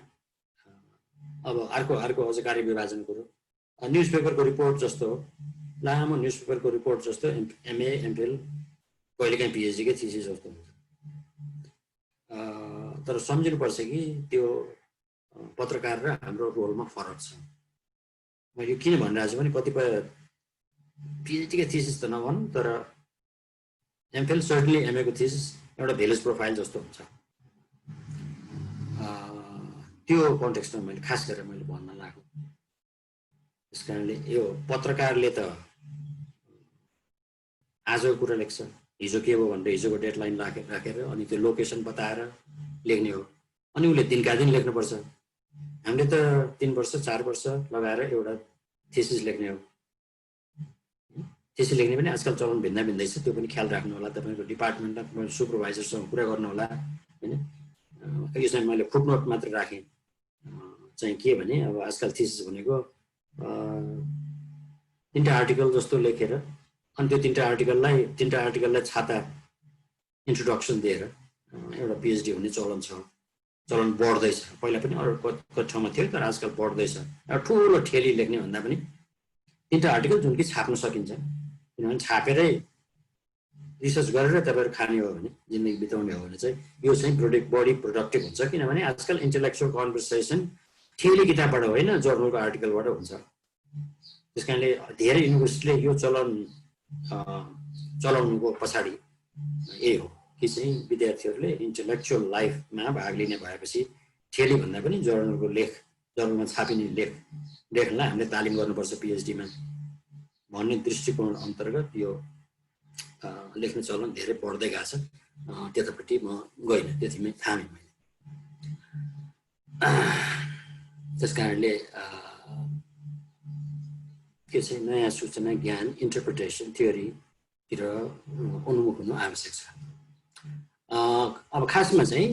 अब अर्को अझ कार्य विभाजन कुरो न्युज पेपरको रिपोर्ट जस्तो हो, लामो न्युज पेपरको रिपोर्ट जस्तो एमए एमफिल कहिलेकाहीँ पिएचडीकै थिसिस जस्तो हुन्छ। तर सम्झिनुपर्छ कि त्यो पत्रकार र हाम्रो रोलमा फरक छ। मैले किन भनिरहेको छु भने कतिपय पिएचडीकै थिसिस त नभनौँ, तर एमफिल सर्टनली एमएको थिसिस एउटा भिलेज प्रोफाइल जस्तो हुन्छ। त्यो कन्टेक्स्टमा मैले खास गरेर मैले भन्न लागेको। त्यस कारणले यो पत्रकारले त आजको कुरा लेख्छ, हिजो के भयो भनेर हिजोको डेडलाइन राखेर अनि त्यो लोकेसन बताएर लेख्ने हो, अनि उसले दिनका दिन लेख्नुपर्छ। हामीले त 3 वर्ष 4 वर्ष लगाएर एउटा थिसिस लेख्ने हो। थिसिस लेख्ने पनि आजकल चलन भिन्दै छ, त्यो पनि ख्याल राख्नु होला। तपाईँको डिपार्टमेन्टमा सुपरभाइजरसँग कुरा गर्नु होला होइन। यो चाहिँ मैले फुटनोट मात्र राखेँ, चाहिँ के भने अब आजकल थिसिस भनेको 3टा आर्टिकल जस्तो लेखेर अनि त्यो 3टा आर्टिकललाई छाता इन्ट्रोडक्सन दिएर एउटा पिएचडी हुने चलन बढ्दैछ। पहिला पनि अरू कति ठाउँमा थियो, तर आजकल बढ्दैछ। एउटा ठुलो ठेली लेख्ने भन्दा पनि 3टा आर्टिकल जुन कि छाप्न सकिन्छ, किनभने छापेरै रिसर्च गरेर तपाईँहरू खाने हो भने, जिन्दगी बिताउने हो भने चाहिँ यो चाहिँ बढी प्रोडक्टिभ हुन्छ। किनभने आजकल इन्टेलेक्चुअल कन्भर्सेसन थ्योरी किताबबाट होइन, जर्नलको आर्टिकलबाट हुन्छ। त्यस कारणले धेरै युनिभर्सिटीले यो चलाउनुको पछाडि यही हो कि चाहिँ विद्यार्थीहरूले इन्टेलेक्चुअल लाइफमा भाग लिने भएपछि थ्योरी भन्दा पनि जर्नलमा छापिने लेखलाई हामीले तालिम गर्नुपर्छ पिएचडीमा भन्ने दृष्टिकोण अन्तर्गत यो लेख्ने चलन धेरै बढ्दै गएको छ। त्यतापट्टि म गइनँ, त्यतिमै थामेँ मैले। त्यस कारणले के चाहिँ नयाँ सूचना ज्ञान इन्टरप्रिटेसन थियोरीतिर उन्मुख हुनु आवश्यक छ। अब खासमा चाहिँ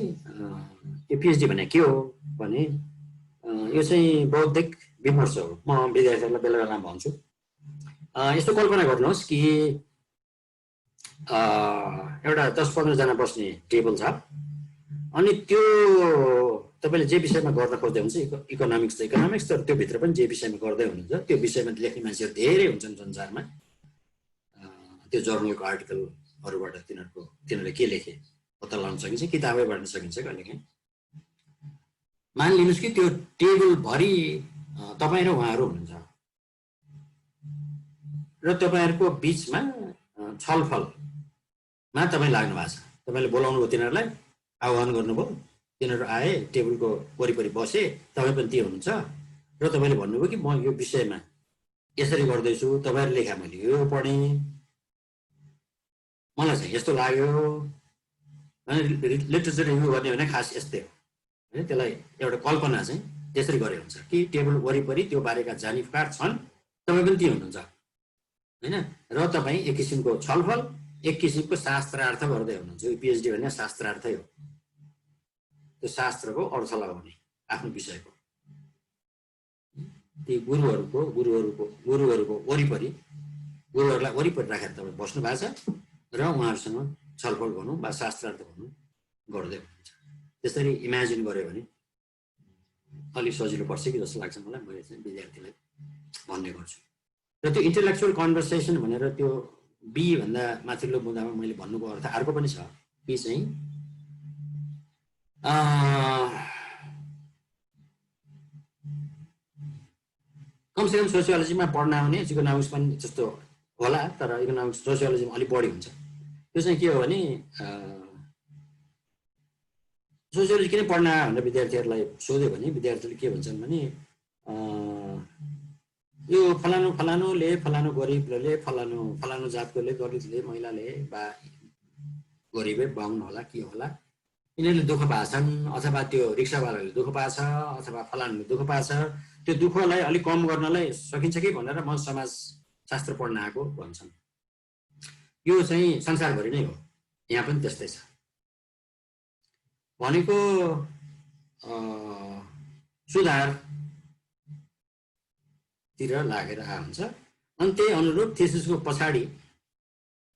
यो पिएचडी भने के हो भने यो चाहिँ बौद्धिक विमर्श हो। म विद्यार्थीहरूलाई बेला बेलामा भन्छु, यस्तो कल्पना गर्नुहोस् कि एउटा 10-15 जना बस्ने टेबल छ, अनि त्यो तपाईँले जे विषयमा गर्न खोज्दै हुन्छ, इकोनोमिक्स त इकोनोमिक्स, तर त्यो भित्र पनि जे विषयमा गर्दै हुनुहुन्छ त्यो विषयमा लेख्ने मान्छेहरू धेरै हुन्छन् संसारमा। त्यो जर्नलको आर्टिकलहरूबाट तिनीहरूले के लेखे पत्ता लगाउन सकिन्छ, किताबै पढ्न सकिन्छ कहिलेकाहीँ। मानिलिनुहोस् कि त्यो टेबलभरि तपाईँ र उहाँहरू हुनुहुन्छ र तपाईँहरूको बिचमा छलफलमा तपाईँ लाग्नु भएको छ। तपाईँले बोलाउनु भयो तिनीहरूलाई, आह्वान गर्नुभयो, तिनीहरू आए, टेबलको वरिपरि बसे, तपाईँ पनि त्यही हुनुहुन्छ र तपाईँले भन्नुभयो कि म यो विषयमा यसरी गर्दैछु, तपाईँहरू लेखा मैले यो पढेँ, मलाई चाहिँ यस्तो लाग्यो। अनि लिटरेचर रिभ्यू गर्ने भने खास यस्तै हो होइन। त्यसलाई एउटा कल्पना चाहिँ त्यसरी गरे हुन्छ कि टेबल वरिपरि त्यो बारेका जानिफकार छन्, तपाईँ पनि त्यही हुनुहुन्छ होइन, र तपाईँ एक किसिमको छलफल, एक किसिमको शास्त्रार्थ गर्दै हुनुहुन्छ। यो पिएचडी भने शास्त्रार्थै हो, त्यो शास्त्रको अर्थ लगाउने आफ्नो विषयको। ती गुरुहरूको वरिपरि, गुरुहरूलाई वरिपरि राखेर तपाईँ बस्नु भएको छ र उहाँहरूसँग छलफल गर्नु वा शास्त्रार्थ गर्नु गर्दै हुनुहुन्छ। त्यसरी इमेजिन गऱ्यो भने अलिक सजिलो पर्छ कि जस्तो लाग्छ मलाई। मैले चाहिँ विद्यार्थीलाई भन्ने गर्छु। र त्यो इन्टेलेक्चुअल कन्भर्सेसन भनेर त्यो बी भन्दा माथिल्लो बुँदामा मैले भन्नुको अर्थ अर्को पनि छ कि चाहिँ कमसेकम सोसियोलोजीमा पढ्न आउने, इकोनोमिक्स पनि जस्तो होला, तर इकोनोमिक्स सोसियोलोजीमा अलिक बढी हुन्छ। त्यो चाहिँ के हो भने सोसियोलोजी किन पढ्न आयो भनेर विद्यार्थीहरूलाई सोध्यो भने विद्यार्थीहरूले के भन्छन् भने यो फलानुले, फलानु गरिबले, फलानु जातकोले, दलितले, महिलाले वा गरिबै बाहुन होला के होला, यिनीहरूले दुःख पाएछन्, अथवा त्यो रिक्सावालाले दुःख पाएछ, अथवा फलानुले दुःख पाएछ, त्यो दुःखलाई अलिक कम गर्नलाई सकिन्छ कि भनेर म समाजशास्त्र पढ्न आएको भन्छन्। यो चाहिँ संसारभरि नै हो, यहाँ पनि त्यस्तै छ। भनेको सुधारतिर लागेर हुन्छ, अनि त्यही अनुरूप थेसिसको पछाडि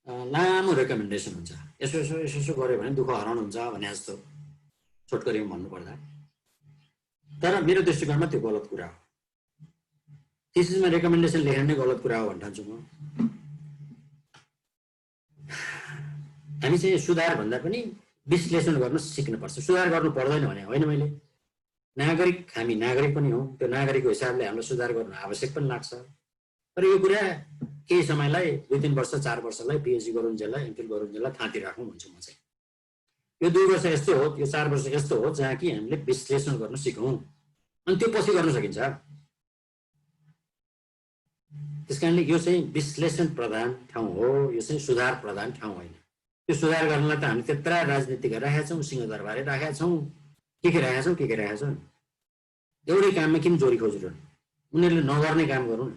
लामो रेकमेन्डेसन हुन्छ। यसो यसो यसो यसो गऱ्यो भने दुःख हराउनुहुन्छ भने जस्तो छोटकरीमा भन्नुपर्दा। तर मेरो दृष्टिकोणमा त्यो गलत कुरा हो। थेसिसमा रेकमेन्डेसन लेख्ने नै गलत कुरा हो भन्छु म। हामी चाहिँ सुधार भन्दा पनि विश्लेषण गर्न सिक्नुपर्छ। सुधार गर्नु पर्दैन भने होइन, मैले हामी नागरिक पनि हौँ, त्यो नागरिकको हिसाबले हामीलाई सुधार गर्नु आवश्यक पनि लाग्छ। तर यो कुरा केही समयलाई 2-3 वर्ष 4 वर्षलाई पिएचडी गरुन्जेललाई, एमफिल गरुन्जेललाई थाँती राखौँ भन्छु म चाहिँ। यो 2 वर्ष यस्तो हो, यो 4 वर्ष यस्तो हो जहाँ कि हामीले विश्लेषण गर्न सिकौँ, अनि त्यो पछि गर्न सकिन्छ। त्यस कारणले यो चाहिँ विश्लेषण प्रधान ठाउँ हो, यो चाहिँ सुधार प्रधान ठाउँ होइन। त्यो सुधार गर्नलाई त हामी त्यत्रा राजनीति गरिरहेका छौँ, सिंहदरबारै राखेका छौँ, के राखेका छौँ। एउटै काममा किन जोरी खोजिरहनु? उनीहरूले नगर्ने काम गरौँ न।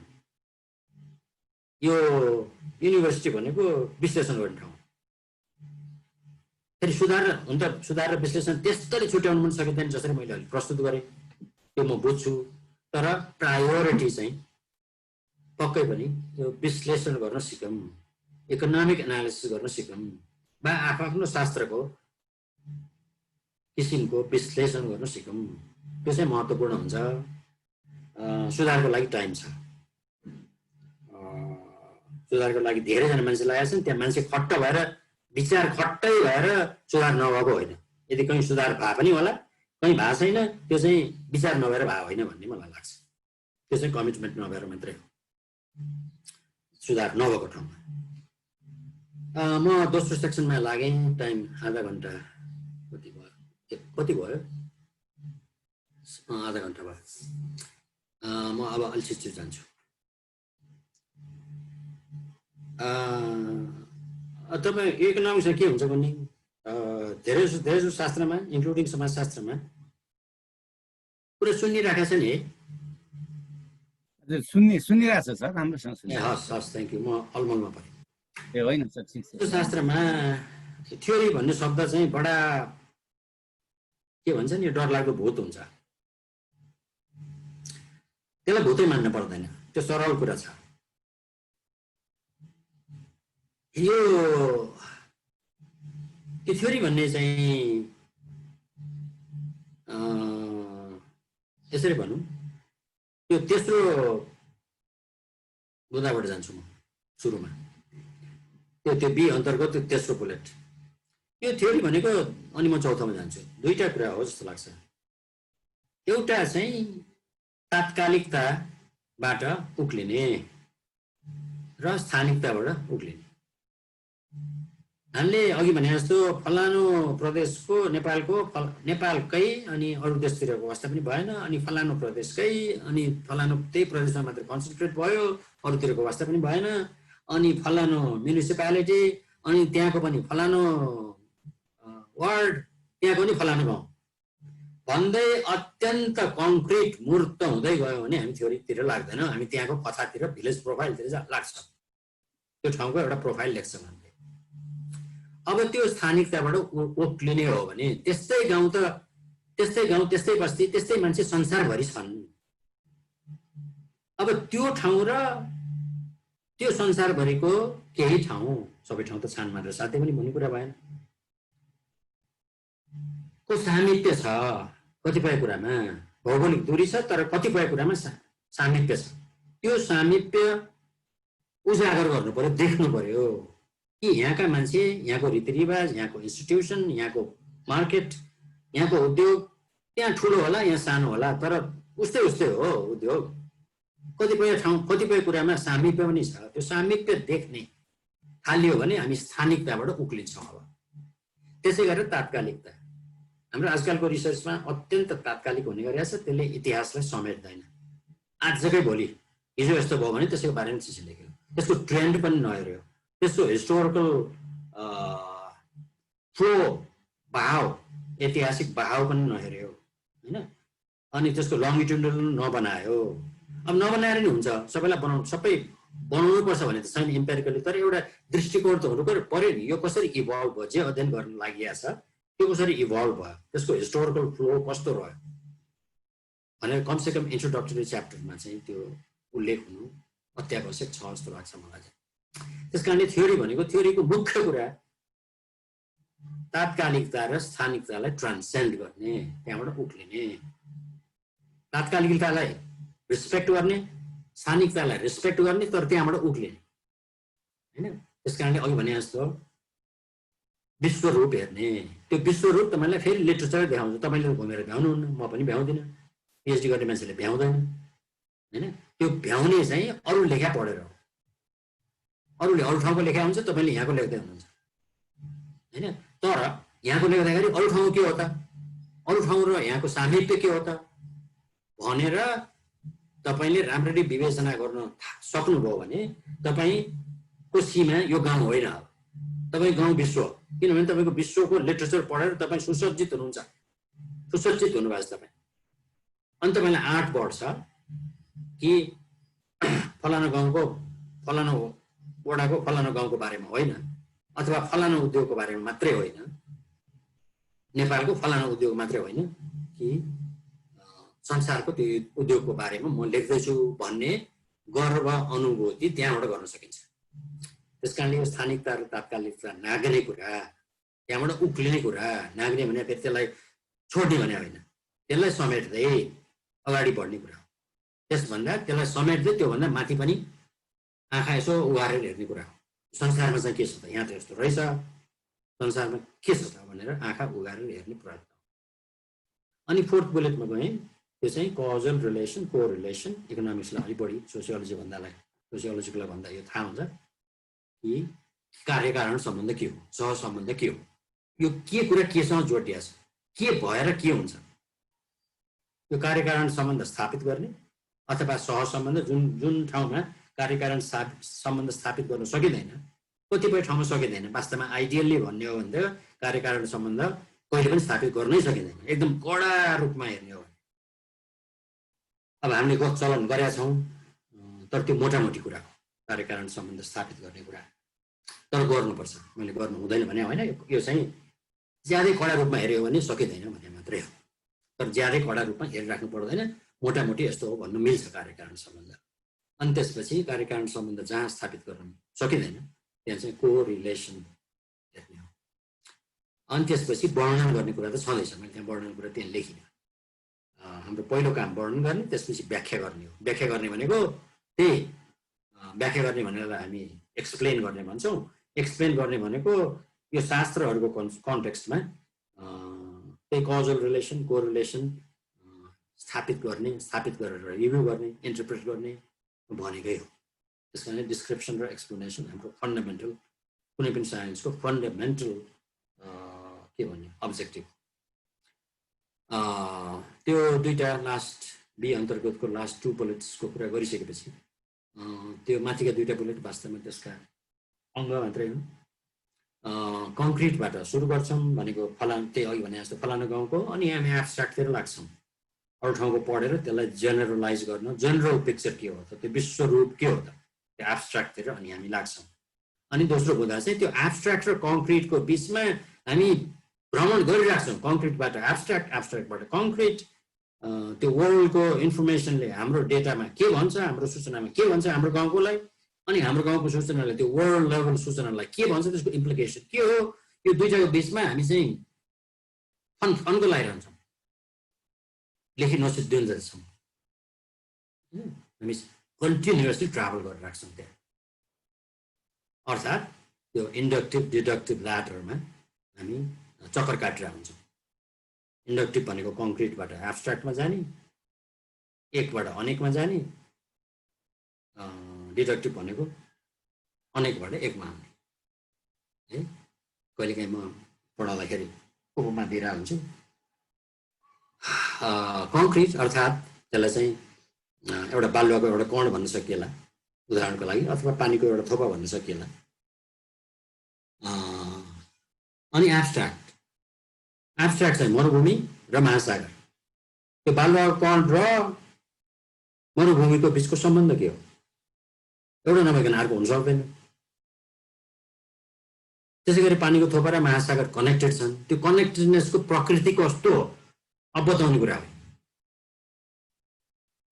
यो युनिभर्सिटी भनेको विश्लेषण गर्ने ठाउँ। फेरि सुधार र विश्लेषण त्यस्तरी छुट्याउनु पनि सकिँदैन जसरी मैले अहिले प्रस्तुत गरेँ, त्यो म बुझ्छु। तर प्रायोरिटी चाहिँ पक्कै पनि यो विश्लेषण गर्न सिकौँ, इकोनोमिक एनालिसिस गर्न सिकौँ, वा आफ्नो शास्त्रको किसिमको विश्लेषण गर्न सिकौँ। त्यो चाहिँ महत्त्वपूर्ण हुन्छ। सुधारको लागि टाइम छ। सुधारको लागि धेरैजना मान्छे लागेका छन्। त्यहाँ मान्छे खट्ट भएर, विचार खट्टै भएर सुधार नभएको होइन। यदि कहीँ सुधार भए पनि होला, कहीँ भएको छैन, त्यो चाहिँ विचार नभएर भएको होइन भन्ने मलाई लाग्छ। त्यो चाहिँ कमिटमेन्ट नभएर मात्रै हो सुधार नभएको ठाउँमा। म दोस्रो सेक्सनमा लागेँ। टाइम आधा घन्टा कति भयो? आधा घन्टा भयो। म अब अलि छिटो जान्छु। तपाईँ इकोनोमिक्समा के हुन्छ भने धेरैजसो शास्त्रमा इन्क्लुडिङ समाजशास्त्रमा पुरा सुनिरहेको छ नि है। हजुर सुनिरहेको छ सर, राम्रोसँग सुनिरहेको छ। हस् थ्याङ्क यू, म अलमलमा परेँ। ए होइन सर, ठिक छ। शास्त्रमा थ्योरी भन्ने शब्द चाहिँ बडा के भन्छ नि, डरलाग्दो भूत हुन्छ। त्यसलाई भूतै मान्न पर्दैन, त्यो सरल कुरा छ। यो थ्योरी भन्ने चाहिँ यसरी भनौँ, त्यो तेस्रो बुँदाबाट जान्छु म सुरुमा, त्यो बी अन्तर्गत त्यो तेस्रो बुलेट। यो थ्योरी भनेको, अनि म चौथोमा जान्छु। दुईटा कुरा हो जस्तो लाग्छ। एउटा चाहिँ तात्कालिकताबाट उक्लिने र स्थानिकताबाट उक्लिने। हामीले अघि भने जस्तो फलानु प्रदेशको नेपालकै अनि अरू देशतिरको अवस्था पनि भएन, अनि फलानु प्रदेशकै अनि फलानु त्यही प्रदेशमा मात्र कन्सन्ट्रेट भयो, अरूतिरको अवस्था पनि भएन, अनि फलानु म्युनिसिपालिटी अनि त्यहाँको पनि फलानु वार्ड, त्यहाँको पनि फलानु गाउँ भन्दै अत्यन्त कङ्क्रिट मूर्त हुँदै गयो भने हामी थ्योरीतिर लाग्दैन, हामी त्यहाँको कथातिर, भिलेज प्रोफाइलतिर लाग्छ। त्यो ठाउँको एउटा प्रोफाइल लेख्छ भने अब त्यो स्थानिकताबाट उक्लिने हो भने त्यस्तै गाउँ त्यस्तै बस्ती त्यस्तै मान्छे संसारभरि छन्। अब त्यो ठाउँ र त्यो संसारभरिको केही ठाउँ, सबै ठाउँ त छान मात्र साथै पनि भन्ने कुरा भएन, को सामिप्य छ। कतिपय कुरामा भौगोलिक दूरी छ, तर कतिपय कुरामा सामिप्य छ। त्यो सामिप्य उजागर गर्नु पर्यो, देख्नु पर्यो कि यहाँका मान्छे, यहाँको रीतिरिवाज, यहाँको इन्स्टिट्युसन, यहाँको मार्केट, यहाँको उद्योग त्यहाँ ठुलो होला, यहाँ सानो होला, तर उस्तै हो उद्योग। कतिपय कुरामा सामिप्य पनि छ। त्यो सामिप्य देख्ने थालियो भने हामी स्थानिकताबाट उक्लिन्छौँ। अब त्यसै गरेर तात्कालिकता, हाम्रो आजकलको रिसर्चमा अत्यन्त तात्कालिक हुने गरेको छ। त्यसले इतिहासलाई समेट्दैन। आजकै भोलि हिजो यस्तो भयो भने त्यसको बारेमा चिज लेख्यो, त्यसको ट्रेन्ड पनि नहेर्यो, त्यसको हिस्टोरिकल फ्लो बहाव, ऐतिहासिक बहाव पनि नहेर्यो होइन, अनि त्यसको लङ्गिट्युडनल नबनायो। अब नबनाएर नि हुन्छ, सबैलाई सबै बनाउनु पर्छ भने त छैन इम्पेरिकली, तर एउटा दृष्टिकोण त हुनु पर्यो नि। यो कसरी इभल्भ भयो, जे अध्ययन गर्न लागि छ त्यो कसरी इभल्भ भयो, त्यसको हिस्टोरिकल फ्लो कस्तो रह्यो भनेर कमसेकम इन्ट्रोडक्टरी च्याप्टरमा चाहिँ त्यो उल्लेख हुनु अत्यावश्यक छ जस्तो लाग्छ मलाई चाहिँ। त्यस कारणले थ्योरी भनेको, थ्योरीको मुख्य कुरा तात्कालिकता र स्थानिकतालाई ट्रान्सेन्ड गर्ने, त्यहाँबाट उक्लिने। तात्कालिकतालाई रिस्पेक्ट गर्ने, स्थानिकतालाई रिस्पेक्ट गर्ने, तर त्यहाँबाट उक्लिने होइन। त्यस कारणले अघि भने जस्तो विश्वरूप हेर्ने, त्यो विश्वरूप तपाईँलाई फेरि लिटरेचर देखाउँछ। तपाईँले घुमेर भ्याउनुहुन्न, म पनि भ्याउँदिनँ, पिएचडी गर्ने मान्छेले भ्याउँदैन होइन। त्यो भ्याउने चाहिँ अरू लेखा पढेर हो। अरूले अरू ठाउँको लेखा हुन्छ, तपाईँले यहाँको लेख्दै हुनुहुन्छ होइन। तर यहाँको लेख्दाखेरि अरू ठाउँ के हो त, अरू ठाउँ र यहाँको सामिप्य के हो त भनेर तपाईँले राम्ररी विवेचना गर्न सक्नुभयो भने तपाईँको सीमा यो गाउँ होइन, तपाईँ गाउँ विश्व। किनभने तपाईँको विश्वको लिटरेचर पढेर तपाईँ सुसज्जित हुनुहुन्छ, सुसज्जित हुनुभएको छ तपाईँ। अनि तपाईँलाई आँट बढ्छ कि फलाना गाउँको फलाना वडाको फलाना गाउँको बारेमा होइन, अथवा फलाना उद्योगको बारेमा मात्रै होइन, नेपालको फलाना उद्योग मात्रै होइन कि संसारको त्यो उद्योगको बारेमा म लेख्दैछु भन्ने गर्व अनुभूति त्यहाँबाट गर्न सकिन्छ। त्यस कारणले यो स्थानिकता र तात्कालिकता नाग्ने कुरा, त्यहाँबाट उक्लिने कुरा, नाग्ने भने फेरि त्यसलाई छोड्ने भने होइन, त्यसलाई समेट्दै अगाडि बढ्ने कुरा हो। त्यसभन्दा त्यसलाई समेट्दै त्योभन्दा माथि पनि आँखा यसो उघारेर हेर्ने कुरा हो। संसारमा चाहिँ के छ त, यहाँ त यस्तो रहेछ, संसारमा के छ त भनेर आँखा उघारेर हेर्ने प्रयत्न हो। अनि फोर्थ बुलेटमा गएँ, त्यो चाहिँ कजल रिलेसन, को रिलेसन। इकोनोमिक्सलाई अलिक बढी सोसियोलोजीकोलाई भन्दा यो थाहा हुन्छ कि कार्यकारण सम्बन्ध के हो, सहसम्बन्ध के हो, यो के कुरा केसँग जोडिया छ, के भएर के हुन्छ। यो कार्यकारण सम्बन्ध स्थापित गर्ने अथवा सहसम्बन्ध, जुन ठाउँमा कार्यकारण सम्बन्ध स्थापित गर्न सकिँदैन, कतिपय ठाउँमा सकिँदैन। वास्तवमा आइडियल्ली भन्ने हो भने कार्यकारण सम्बन्ध कहिले पनि स्थापित गर्नै सकिँदैन, एकदम कडा रूपमा हेर्ने हो। अब हामीले गफ चलन गरेका छौँ, तर त्यो मोटामोटी कुरा हो कार्यकारण सम्बन्ध स्थापित गर्ने कुरा, तर गर्नुपर्छ। मैले गर्नु हुँदैन भने होइन, यो चाहिँ ज्यादै कडा रूपमा हेऱ्यो भने सकिँदैन भने मात्रै हो, तर ज्यादै कडा रूपमा हेरिराख्नु पर्दैन, मोटामोटी यस्तो हो भन्नु मिल्छ कार्यकारण सम्बन्ध। अनि त्यसपछि कार्यकारण सम्बन्ध जहाँ स्थापित गर्न सकिँदैन त्यहाँ चाहिँ कोरिलेसन हेर्ने हो। अनि त्यसपछि वर्णन गर्ने कुरा त छँदैछ, मैले त्यहाँ वर्णन कुरा त्यहाँ लेखिनँ। हाम्रो पहिलो काम वर्णन गर्ने, त्यसपछि व्याख्या गर्ने हो। व्याख्या गर्ने भनेको त्यही व्याख्या गर्ने भनेर हामी एक्सप्लेन गर्ने भन्छौँ। एक्सप्लेन गर्ने भनेको यो शास्त्रहरूको कन्टेक्स्टमा त्यही कजल रिलेसन, कोरिलेसन स्थापित गर्ने, स्थापित गरेर रिभ्यू गर्ने, इन्टरप्रेट गर्ने भनेकै हो। त्यस कारणले डिस्क्रिप्सन र एक्सप्लेनेसन हाम्रो फन्डामेन्टल, कुनै पनि साइन्सको फन्डामेन्टल के भन्ने अब्जेक्टिभ। त्यो दुईवटा लास्ट बी अन्तर्गतको लास्ट 2 बुलेट्सको कुरा गरिसकेपछि त्यो माथिका दुईवटा बुलेट वास्तवमा त्यसका अङ्ग मात्रै हुन्। कङ्क्रिटबाट सुरु गर्छौँ भनेको त्यही अघि भने जस्तो फलानु गाउँको, अनि हामी एब्स्ट्राक्टतिर लाग्छौँ, अरू ठाउँको पढेर त्यसलाई जेनरलाइज गर्न, जेनरल पिक्चर के हो त, त्यो विश्वरूप के हो त, त्यो एब्स्ट्राक्टतिर अनि हामी लाग्छौँ। अनि दोस्रो हुँदा चाहिँ त्यो एब्स्ट्राक्ट र कङ्क्रिटको बिचमा हामी भ्रमण गरिरहेछौँ, कङ्क्रिटबाट एब्स्ट्राक्ट, एब्स्ट्राक्टबाट कङ्क्रिट। त्यो वर्ल्डको इन्फर्मेसनले हाम्रो डेटामा के भन्छ, हाम्रो सूचनामा के भन्छ हाम्रो गाउँकोलाई, अनि हाम्रो गाउँको सूचनाले त्यो वर्ल्ड लेभल सूचनालाई के भन्छ, त्यसको इम्प्लिकेसन के हो, यो दुईटाको बिचमा हामी चाहिँ फन्को लगाइरहन्छौँ, लेखि नसिद्धिन्छौँ। हामी कन्टिन्युसली ट्राभल गरेर राख्छौँ त्यहाँ, अर्थात् त्यो इन्डक्टिभ डिडक्टिभ ल्याडरमा हामी चक्कर काटेर हुन्छौँ। इन्डक्टिभ भनेको कङ्क्रिटबाट एब्स्ट्राक्टमा जाने, एकबाट अनेकमा जाने, डिडक्टिभ भनेको अनेकबाट एकमा आउने है। कहिलेकाहीँ म पढाउँदाखेरि उपमा दिइरहेको हुन्छु। कङ्क्रिट अर्थात् त्यसलाई चाहिँ एउटा बालुवाको एउटा कण भन्न सकिएला उदाहरणको लागि, अथवा पानीको एउटा थोपा भन्न सकिएला। अनि एब्स्ट्राक्ट चाहिँ मरुभूमि र महासागर। त्यो बालुवाको कण र मरुभूमिको बिचको सम्बन्ध के हो? एउटा नभइकन अर्को हुन सक्दैन। त्यसै गरी पानीको थोपा र महासागर कनेक्टेड छन्, त्यो कनेक्टेडनेसको प्रकृति कस्तो हो अब बताउने कुरा हो।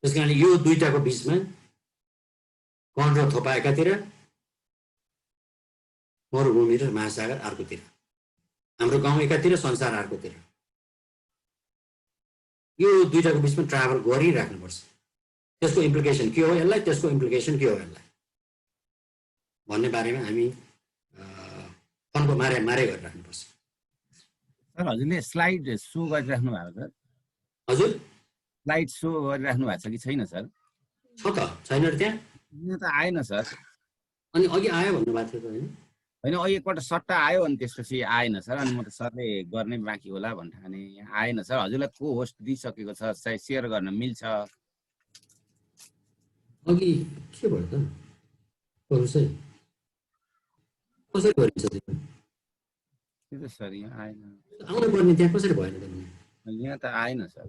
त्यस कारणले यो दुईटाको बिचमा कण र थोपा एकातिर, मरुभूमि र महासागर अर्कोतिर, हाम्रो गाउँ एकातिर, संसार अर्कोतिर, यो दुईटाको बिचमा ट्राभल गरिराख्नुपर्छ। त्यसको इम्प्लिकेसन के हो यसलाई, त्यसको इम्प्लिकेसन के हो यसलाई भन्ने बारेमा हामी फनको मारे गरिराख्नुपर्छ। सर हजुरले स्लाइड सो गरिराख्नु भएको छ? हजुर स्लाइड सो गरिराख्नु भएको छ कि छैन सर? छ त, छैन र त्यहाँ? यहाँ त आएन सर। अनि अघि आयो भन्नुभएको थियो त होइन? होइन, अघि एकपल्ट सट्टा आयो अनि त्यसपछि आएन सर। अनि म त सरले गर्ने बाँकी होला भनेर अनि यहाँ आएन सर। हजुरलाई को होस्ट दिइसकेको छ, सायद सेयर गर्न मिल्छ। अघि के भयो त कसरी गरिन्छ त्यो त सर यहाँ आएन, आउनु पर्ने, त्यहाँ कसरी भएन त? यहाँ त आएन सर।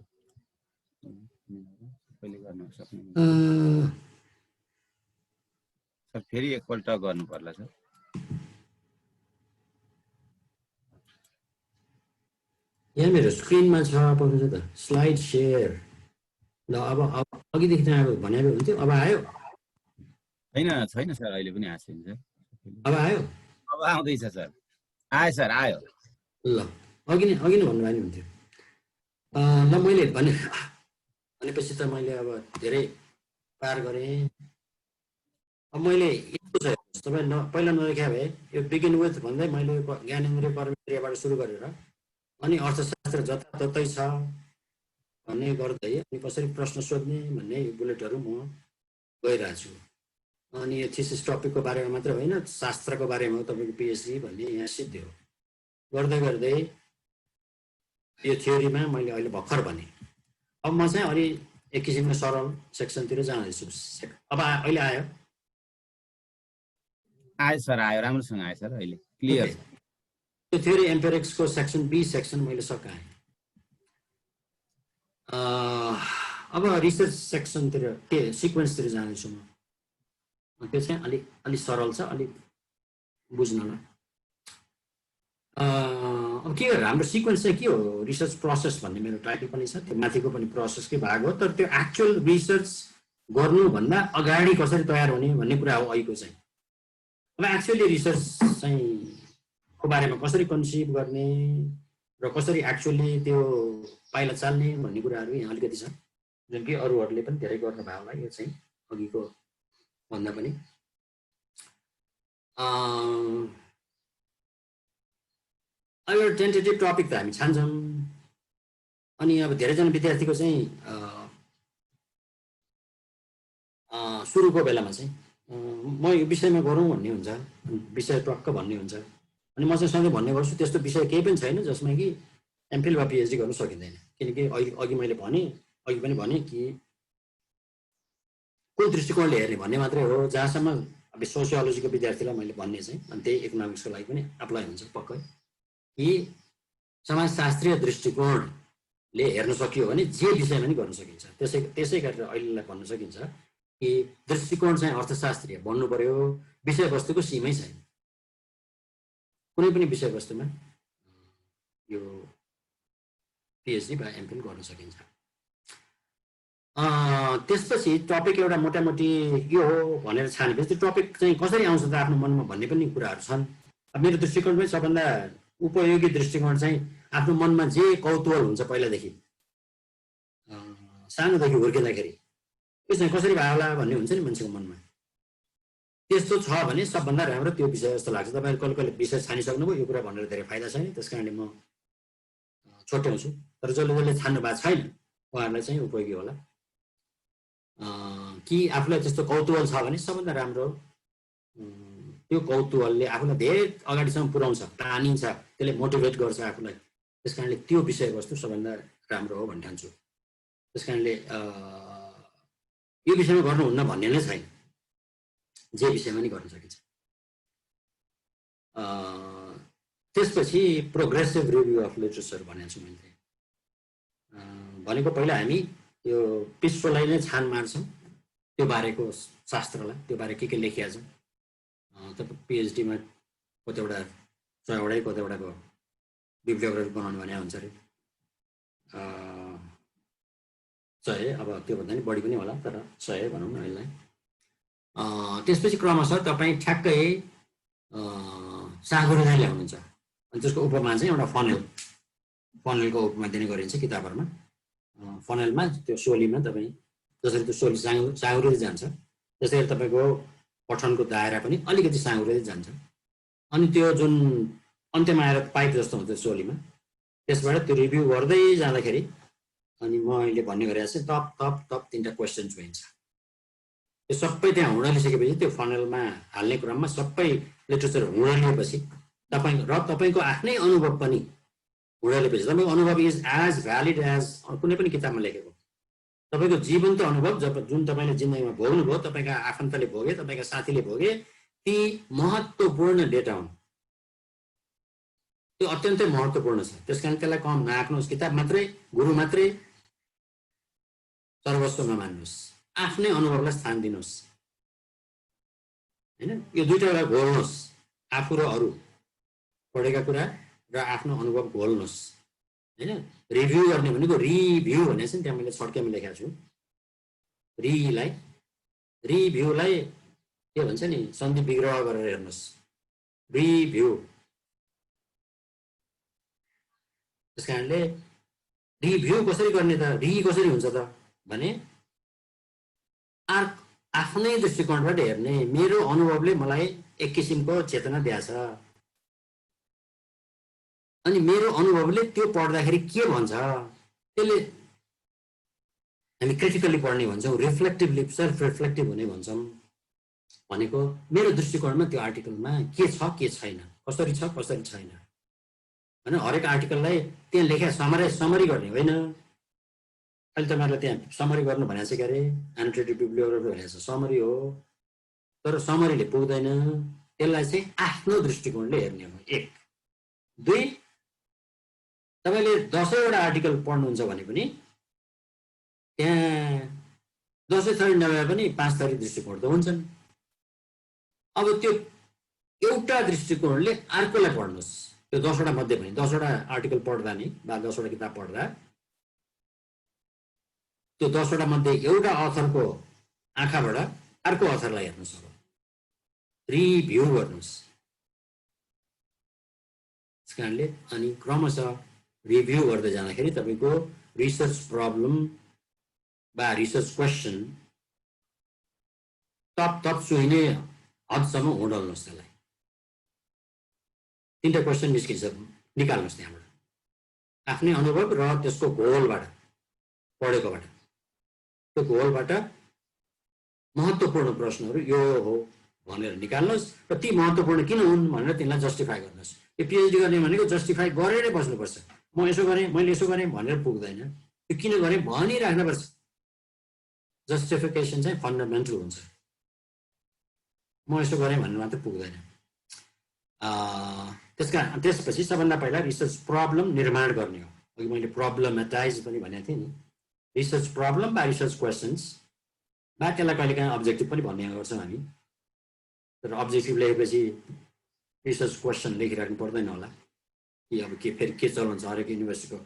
कहिले गर्न सक्ने सर? फेरि एकपल्ट गर्नु पर्ला सर। यहाँ मेरो स्क्रिनमा छ पर्छ त स्लाइड सेयर। ल अब अघिदेखि चाहिँ अब भनेको हुन्थ्यो, अब आयो? छैन सर, अहिले पनि आएको छैन सर। अब आयो? अब आउँदैछ सर। आयो सर, आयो। ल अघि नै भन्नुभयो नि हुन्थ्यो। ल मैले भनेपछि त मैले अब धेरै पार गरेँ। अब मैले यस्तो छ तपाईँ पहिला नदेखा भए यो बिगिन विथ भन्दै मैले ज्ञानेन्द्रिय कर्मेन्द्रियबाट सुरु गरेर अनि अर्थशास्त्र जताततै छ भन्ने गर्दै अनि कसरी प्रश्न सोध्ने भन्ने यो बुलेटहरू म गइरहेको छु। अनि यो थिसिस टपिकको बारेमा मात्रै होइन, शास्त्रको बारेमा तपाईँको पिएचडी भन्ने यहाँ सिद्धियो। गर्दै गर्दै यो थ्योरीमा मैले अहिले भर्खर भने, अब म चाहिँ अलि एक किसिमको सरल सेक्सनतिर जाँदैछु। अब अहिले आयो? आयो सर, आयो, राम्रोसँग आयो सर, अहिले क्लियर। त्यो थ्योरी एम्पेरिक्सको सेक्सन बी सेक्सन मैले सकाएँ। अब रिसर्च सेक्सनतिर के सिक्वेन्सतिर जाँदैछु म। त्यो चाहिँ अलि सरल छ, अलि बुझ्नलाई। अब के गरेर हाम्रो सिक्वेन्स चाहिँ के हो, रिसर्च प्रोसेस भन्ने मेरो टाइटल पनि छ, त्यो माथिको पनि प्रोसेसकै भाग हो। तर त्यो एक्चुअल रिसर्च गर्नुभन्दा अगाडि कसरी तयार हुने भन्ने कुरा हो अहिलेको चाहिँ। अब एक्चुअली रिसर्च चाहिँ को बारेमा कसरी कन्सिभ गर्ने र कसरी एक्चुअली त्यो पाइला चाल्ने भन्ने कुराहरू यहाँ अलिकति छ, जुन कि अरूहरूले पनि धेरै गर्नुभयो होला। यो चाहिँ अघिको भन्दा पनि अब एउटा टेन्टेटिभ टपिक त हामी छान्छौँ। अनि अब धेरैजना विद्यार्थीको चाहिँ सुरुको बेलामा चाहिँ म यो विषयमा गरौँ भन्ने हुन्छ, विषय टक्क भन्ने हुन्छ। अनि म चाहिँ सँगै भन्ने गर्छु त्यस्तो विषय केही पनि छैन जसमा कि एमफिल वा पिएचडी गर्नु सकिँदैन। किनकि अघि मैले अघि पनि भने कि कुन दृष्टिकोणले हेर्ने भन्ने मात्रै हो। जहाँसम्म अब सोसियोलोजीको विद्यार्थीलाई मैले भन्ने चाहिँ, अनि त्यही इकोनोमिक्सको लागि पनि एप्लाई हुन्छ पक्कै, कि समाजशास्त्रीय दृष्टिकोणले हेर्न सकियो भने जे विषयमा पनि गर्न सकिन्छ। त्यसै गरेर अहिलेलाई भन्न सकिन्छ कि दृष्टिकोण चाहिँ अर्थशास्त्रीय बन्नु पर्यो, विषयवस्तुको सीमै छैन। कुनै पनि विषयवस्तुमा यो पिएचडी वा एमफिल गर्न सकिन्छ। त्यसपछि टपिक एउटा मोटामोटी यो हो भनेर छानेपछि त्यो टपिक चाहिँ कसरी आउँछ त आफ्नो मनमा भन्ने पनि कुराहरू छन्। अब मेरो दृष्टिकोणमै सबभन्दा उपयोगी दृष्टिकोण चाहिँ आफ्नो मनमा जे कौतूहल हुन्छ पहिलादेखि, सानोदेखि हुर्किँदाखेरि त्यो चाहिँ कसरी भयो होला भन्ने हुन्छ नि मान्छेको मनमा। त्यस्तो छ भने सबभन्दा राम्रो त्यो विषय जस्तो लाग्छ। तपाईँहरू कहिले विषय छानिसक्नुभयो, यो कुरा भनेर धेरै फाइदा छैन, त्यस कारणले म छोट्याउँछु। तर जसले छान्नु भएको छैन उहाँहरूलाई चाहिँ उपयोगी होला। कि आफूलाई त्यस्तो कौतूहल छ भने सबभन्दा राम्रो त्यो कौतूहलले आफूलाई धेरै अगाडिसम्म पुर्याउँछ, तानिन्छ, त्यसले मोटिभेट गर्छ आफूलाई। त्यस कारणले त्यो विषयवस्तु सबभन्दा राम्रो हो भन्ने ठान्छु। त्यस कारणले यो विषयमा गर्नुहुन्न भन्ने नै छैन, जे विषयमा नि गर्न सकिन्छ। त्यसपछि प्रोग्रेसिभ रिभ्यू अफ लिटरेचर भनेको छु मैले। भनेको पहिला हामी यो विश्वलाई नै छान मार्छौँ, त्यो बारेको शास्त्रलाई, त्यो बारे के लेखिया छ। तपाईँ पिएचडीमा कतिवटा 100 कतिवटाको बिब्लियोग्राफी बनाउनु भने हुन्छ अरे 100, अब त्योभन्दा नि बढी पनि होला, तर 100 भनौँ न यसलाई। त्यसपछि क्रमशः तपाईँ ठ्याक्कै साँघुरो चाहिँ ल्याउनुहुन्छ। अनि त्यसको उपमा चाहिँ एउटा फनलको उपमा दिने गरिन्छ किताबहरूमा। फनलमा त्यो सोलीमा तपाईँ जसरी त्यो सोली साँघुरिँदै जान्छ, त्यसरी तपाईँको पठनको दायरा पनि अलिकति साँघुरिँदै जान्छ। अनि त्यो जुन अन्त्यमा आएर पाइप जस्तो हुन्छ सोलीमा, त्यसबाट त्यो रिभ्यू गर्दै जाँदाखेरि अनि म अहिले भन्ने गरेको चाहिँ टप टप टप 3टा क्वेसन जोइन्छ। त्यो सबै त्यहाँ हुँडलिसकेपछि त्यो फनलमा हाल्ने क्रममा सबै लिटरेचर हुँडलिएपछि तपाईँको आफ्नै अनुभव पनि हुँडलिएपछि तपाईँको अनुभव इज एज भ्यालिड एज कुनै पनि किताबमा लेखेको। तपाईँको जीवन्त अनुभव जुन तपाईँले जिन्दगीमा भोग्नुभयो, तपाईँका आफन्तले भोगे, तपाईँका साथीले भोगे, ती महत्त्वपूर्ण डेटा हुन्। त्यो अत्यन्तै महत्त्वपूर्ण छ। त्यस कारण त्यसलाई कम नआक्नुहोस्। किताब मात्रै, गुरु मात्रै सर्वस्व नमान्नुहोस्, आफ्नै अनुभवलाई स्थान दिनुहोस्। होइन, यो दुईवटा घोल्नुहोस्, आफू र अरू पढेका कुरा र आफ्नो अनुभव घोल्नुहोस्। होइन, रिभ्यू गर्ने भनेको रिभ्यू भन्ने चाहिँ त्यहाँ मैले सर्टकटमा लेखेको छु। रिभ्यूलाई के भन्छ नि, सन्धि विग्रह गरेर हेर्नुहोस्, रिभ्यू। त्यस कारणले रिभ्यू कसरी गर्ने त, कसरी हुन्छ त भने आफ्नै दृष्टिकोणबाट हेर्ने। मेरो अनुभवले मलाई एक किसिमको चेतना दिएछ, अनि मेरो अनुभवले त्यो पढ्दाखेरि के भन्छ त्यसले हामी क्रिटिकली पढ्ने भन्छौँ, रिफ्लेक्टिभली सेल्फ रिफ्लेक्टिभ हुने भन्छौँ। भनेको मेरो दृष्टिकोणमा त्यो आर्टिकलमा के छ के छैन, कसरी छ कसरी छैन। होइन, हरेक आर्टिकललाई त्यहाँ लेखेर समरी गर्ने होइन। अहिले तपाईँहरूलाई त्यहाँ समरी गर्नु भनेको छ, के अरे एनोटेटिभ बिब्लियोग्राफी भनेको छ, समरी हो। तर समरीले पुग्दैन, त्यसलाई चाहिँ आफ्नो दृष्टिकोणले हेर्ने हो। एक दुई, तपाईले 10 वटा आर्टिकल पढ्नुहुन्छ भने पनि त्यहाँ 10 थरी नभए पनि 5 थरी दृष्टिकोण त हुन्छन्। अब त्यो एउटा दृष्टिकोणले अर्कोलाई पढ्नुहोस्। त्यो 10 वटा मध्ये पनि 10 वटा आर्टिकल पढ्दा नि वा 10 वटा किताब पढ्दा त्यो 10 वटा मध्ये एउटा अथरको आँखाबाट अर्को अथरलाई हेर्नुहोस्, अब रिभ्यू गर्नुहोस्। त्यसकारणले अनि क्रमशः रिभ्यू गर्दै जाँदाखेरि तपाईको रिसर्च प्रब्लम वा रिसर्च क्वेसन तप सुइने हदसम्म उडाल्नुहोस्। त्यसलाई 3टा क्वेसन निस्किन्छ, निकाल्नुहोस् त्यहाँबाट आफ्नै अनुभव र त्यसको घोलबाट पढेकोबाट। त्यो घोलबाट महत्त्वपूर्ण प्रश्नहरू यो हो भनेर निकाल्नुहोस् र ती महत्त्वपूर्ण किन हुन् भनेर त्यसलाई जस्टिफाई गर्नुहोस्। यो पिएचडी गर्ने भनेको जस्टिफाई गरेरै बस्नुपर्छ। म यसो गरेँ, मैले यसो गरेँ भनेर पुग्दैन। त्यो किन गरेँ भनिराख्नुपर्छ। जस्टिफिकेसन चाहिँ फन्डामेन्टल हुन्छ। म यसो गरेँ भन्ने मात्र पुग्दैन। त्यसपछि सबभन्दा पहिला रिसर्च प्रब्लम निर्माण गर्ने हो। अघि मैले प्रब्लमेटाइज पनि भनेको थिएँ नि। रिसर्च प्रब्लम वा रिसर्च क्वेसन्स वा त्यसलाई कहिलेकाहीँ अब्जेक्टिभ पनि भन्ने गर्छौँ हामी। तर अब्जेक्टिभ लेखेपछि रिसर्च क्वेसन लेखिराख्नु पर्दैन होला कि अब के फेरि के चलाउँछ। हरेक युनिभर्सिटीको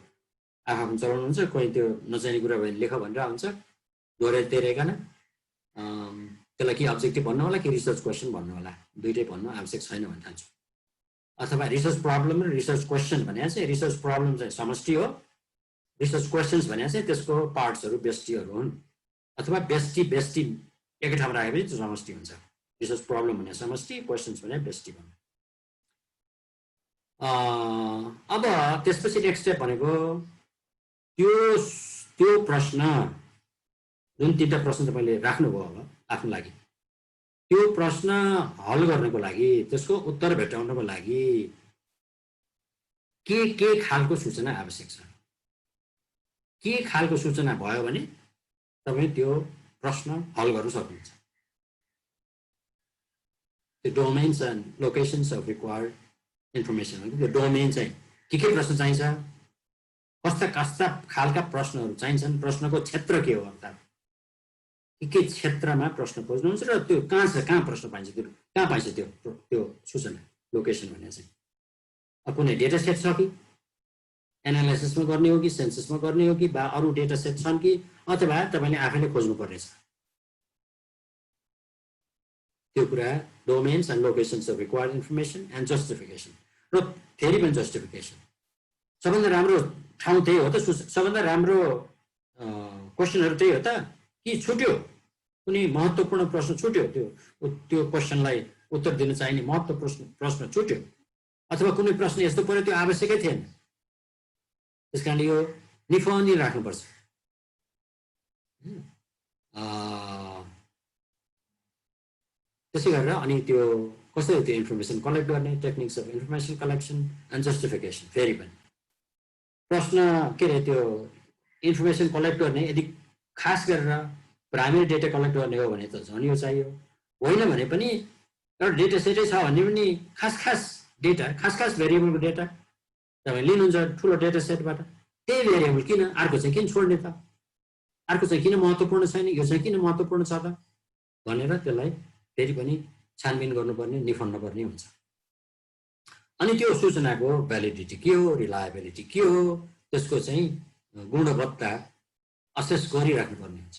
आफ्नो चलाउनु हुन्छ। कोही त्यो नचाहिने कुरा भयो लेख भनेर हुन्छ दोहोऱ्याइ तेह्रैकन। त्यसलाई कि अब्जेक्टिभ भन्नु होला कि रिसर्च क्वेसन भन्नु होला, दुइटै भन्नु आवश्यक छैन भन्न चाहन्छु। अथवा रिसर्च प्रब्लम र रिसर्च क्वेसन भने चाहिँ रिसर्च प्रब्लम चाहिँ समष्टि हो, रिसर्च क्वेसन्स भने चाहिँ त्यसको पार्ट्सहरू व्यष्टिहरू हुन्। अथवा व्यष्टि एकै ठाउँमा राखेपछि त्यो समष्टि हुन्छ। रिसर्च प्रब्लम भने समष्टि, क्वेसन्स भने व्यष्टि भन्नु। अब त्यसपछि नेक्स्ट स्टेप भनेको त्यो प्रश्न जुन 3टा प्रश्न तपाईँले राख्नुभयो अब आफ्नो लागि, त्यो प्रश्न हल गर्नको लागि, त्यसको उत्तर भेटाउनको लागि के खालको सूचना आवश्यक छ। के खालको सूचना भयो भने तपाईँ त्यो प्रश्न हल गर्न सक्नुहुन्छ। त्यो domains and locations of required information हो। त्यो डोमेन चाहिँ के प्रश्न चाहिन्छ, कस्ता खालका प्रश्नहरू चाहिन्छन्, प्रश्नको क्षेत्र के हो, अर्थात् के क्षेत्रमा प्रश्न खोज्नुहुन्छ र त्यो कहाँ प्रश्न पाइन्छ, त्यो कहाँ पाइन्छ त्यो सूचना। लोकेसन भने चाहिँ कुनै डेटा सेट छ कि एनालाइसिसमा गर्ने हो कि सेन्ससमा गर्ने हो कि बा अरू डेटा सेट छन् कि अथवा तपाईँले आफैले खोज्नुपर्ने छ। त्यो कुरा domains and locations of required information and justification र फेरि पनि जस्टिफिकेसन। सबभन्दा राम्रो ठाउँ त्यही हो त, सबभन्दा राम्रो क्वेसनहरू त्यही हो त कि छुट्यो, कुनै महत्त्वपूर्ण प्रश्न छुट्यो, त्यो क्वेसनलाई उत्तर दिन चाहिने महत्त्वपूर्ण प्रश्न छुट्यो, अथवा कुनै प्रश्न यस्तो पर्यो त्यो आवश्यकै थिएन। त्यस कारणले यो निफानी राख्नुपर्छ। त्यसै गरेर अनि त्यो कसरी त्यो इन्फर्मेसन कलेक्ट गर्ने, techniques of information collection and justification. फेरि पनि प्रश्न के अरे त्यो इन्फर्मेसन कलेक्ट गर्ने यदि खास गरेर प्राइमेरी डेटा कलेक्ट गर्ने हो भने त झन् यो चाहियो। होइन भने पनि एउटा डेटा सेटै छ भने पनि खास भेरिएबलको डेटा तपाईँ लिनुहुन्छ ठुलो डेटा सेटबाट, त्यही भेरिएबल किन, अर्को चाहिँ किन छोड्ने त, अर्को चाहिँ किन महत्त्वपूर्ण छैन, यो चाहिँ किन महत्त्वपूर्ण छ त भनेर त्यसलाई फेरि पनि छानबिन गर्नुपर्ने, निफान्न पर्ने हुन्छ। अनि त्यो सूचनाको भ्यालिडिटी के हो, रिलायबिलिटी के हो, त्यसको चाहिँ गुणवत्ता असेस गरिराख्नुपर्ने हुन्छ।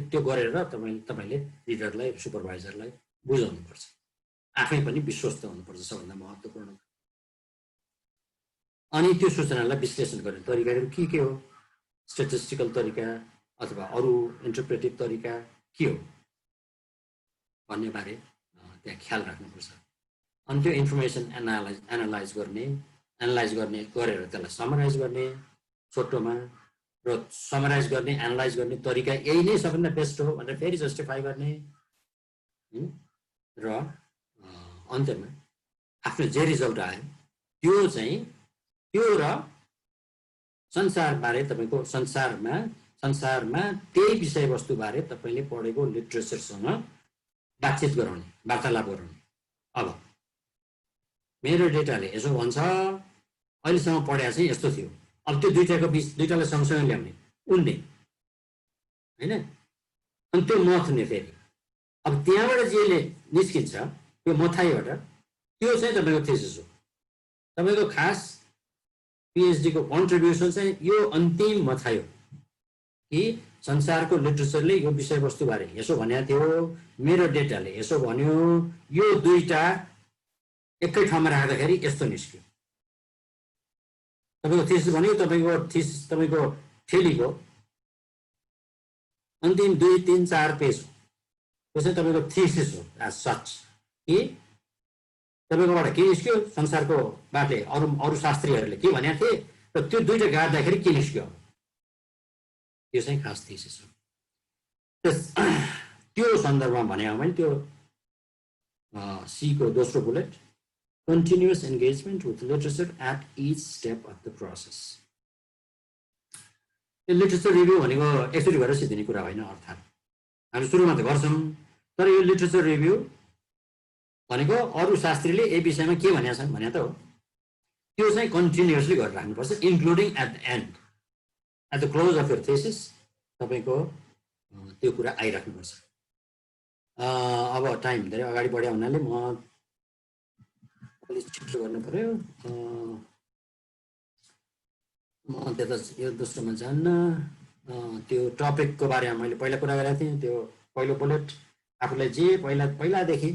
त्यो गरेर तपाईँले रिडरलाई, सुपरभाइजरलाई बुझाउनुपर्छ। आफै पनि विश्वस्त हुनुपर्छ सबभन्दा महत्त्वपूर्ण। अनि त्यो सूचनालाई विश्लेषण गर्ने तरिकाहरू के हो, स्ट्याटिस्टिकल तरिका अथवा अरू इन्टरप्रेटिभ तरिका के हो भन्ने बारे त्यहाँ ख्याल राख्नुपर्छ। अनि त्यो इन्फर्मेसन एनालाइज गर्ने गरेर त्यसलाई समराइज गर्ने छोटोमा, र समराइज गर्ने एनालाइज गर्ने तरिका यही नै सबभन्दा बेस्ट हो भनेर फेरि जस्टिफाई गर्ने र अन्त्यमा आफ्नो जे रिजल्ट आयो त्यो र संसारबारे तपाईँको संसारमा त्यही विषयवस्तुबारे तपाईँले पढेको लिट्रेचरसँग बातचित गराउने, वार्तालाप गराउने। अब मेरो डेटाले यसो भन्छ, अहिलेसम्म पढाएको चाहिँ यस्तो थियो। अब त्यो दुईटालाई सँगसँगै ल्याउने उन्ने होइन, अनि त्यो मथ्ने फेरि। अब त्यहाँबाट जेले निस्किन्छ त्यो मथाइबाट, त्यो चाहिँ तपाईँको थेसिस हो। तपाईँको खास पिएचडीको कन्ट्रिब्युसन चाहिँ यो अन्तिम मथाइ हो कि संसारको लिटरेचरले यो विषयवस्तुबारे यसो भनेको थियो, मेरो डेटाले यसो भन्यो, यो दुईटा एकै ठाउँमा राख्दाखेरि यस्तो निस्क्यो। तपाईँको थेसिस भनेको तपाईँको थेलीको अन्तिम 2, 3, 4 पेज हो। त्यो चाहिँ तपाईँको थेसिस हो एज सच कि तपाईँकोबाट के निस्क्यो, संसारको बाटले अरू शास्त्रीहरूले के भनेको थिए र त्यो दुईटा गाड्दाखेरि के निस्क्यो, त्यो चाहिँ खास थेसिस हो। त्यो सन्दर्भमा भने मैले त्यो सीको दोस्रो bullet, continuous engagement with literature at each step of the process. यो लिटरेचर रिभ्यू भनेको एकचोटि गरेर सिद्धिने कुरा होइन। अर्थात् हामी सुरुमा त गर्छौँ, तर यो लिटरेचर रिभ्यू भनेको अरू शास्त्रीले यही विषयमा के भनेका छन् भने त हो, त्यो चाहिँ कन्टिन्युअसली गरेर राख्नुपर्छ, including at the end, at the close of your thesis तपाईँको त्यो कुरा आइराख्नुपर्छ। अब टाइम धेरै अगाडि बढ्यो हुनाले म अलिक छिटो गर्नु पर्यो। म त्यता यो दोस्रोमा जान्न, त्यो टपिकको बारेमा मैले पहिला कुरा गरेको थिएँ। त्यो पहिलो बुलेट आफूलाई जे पहिलादेखि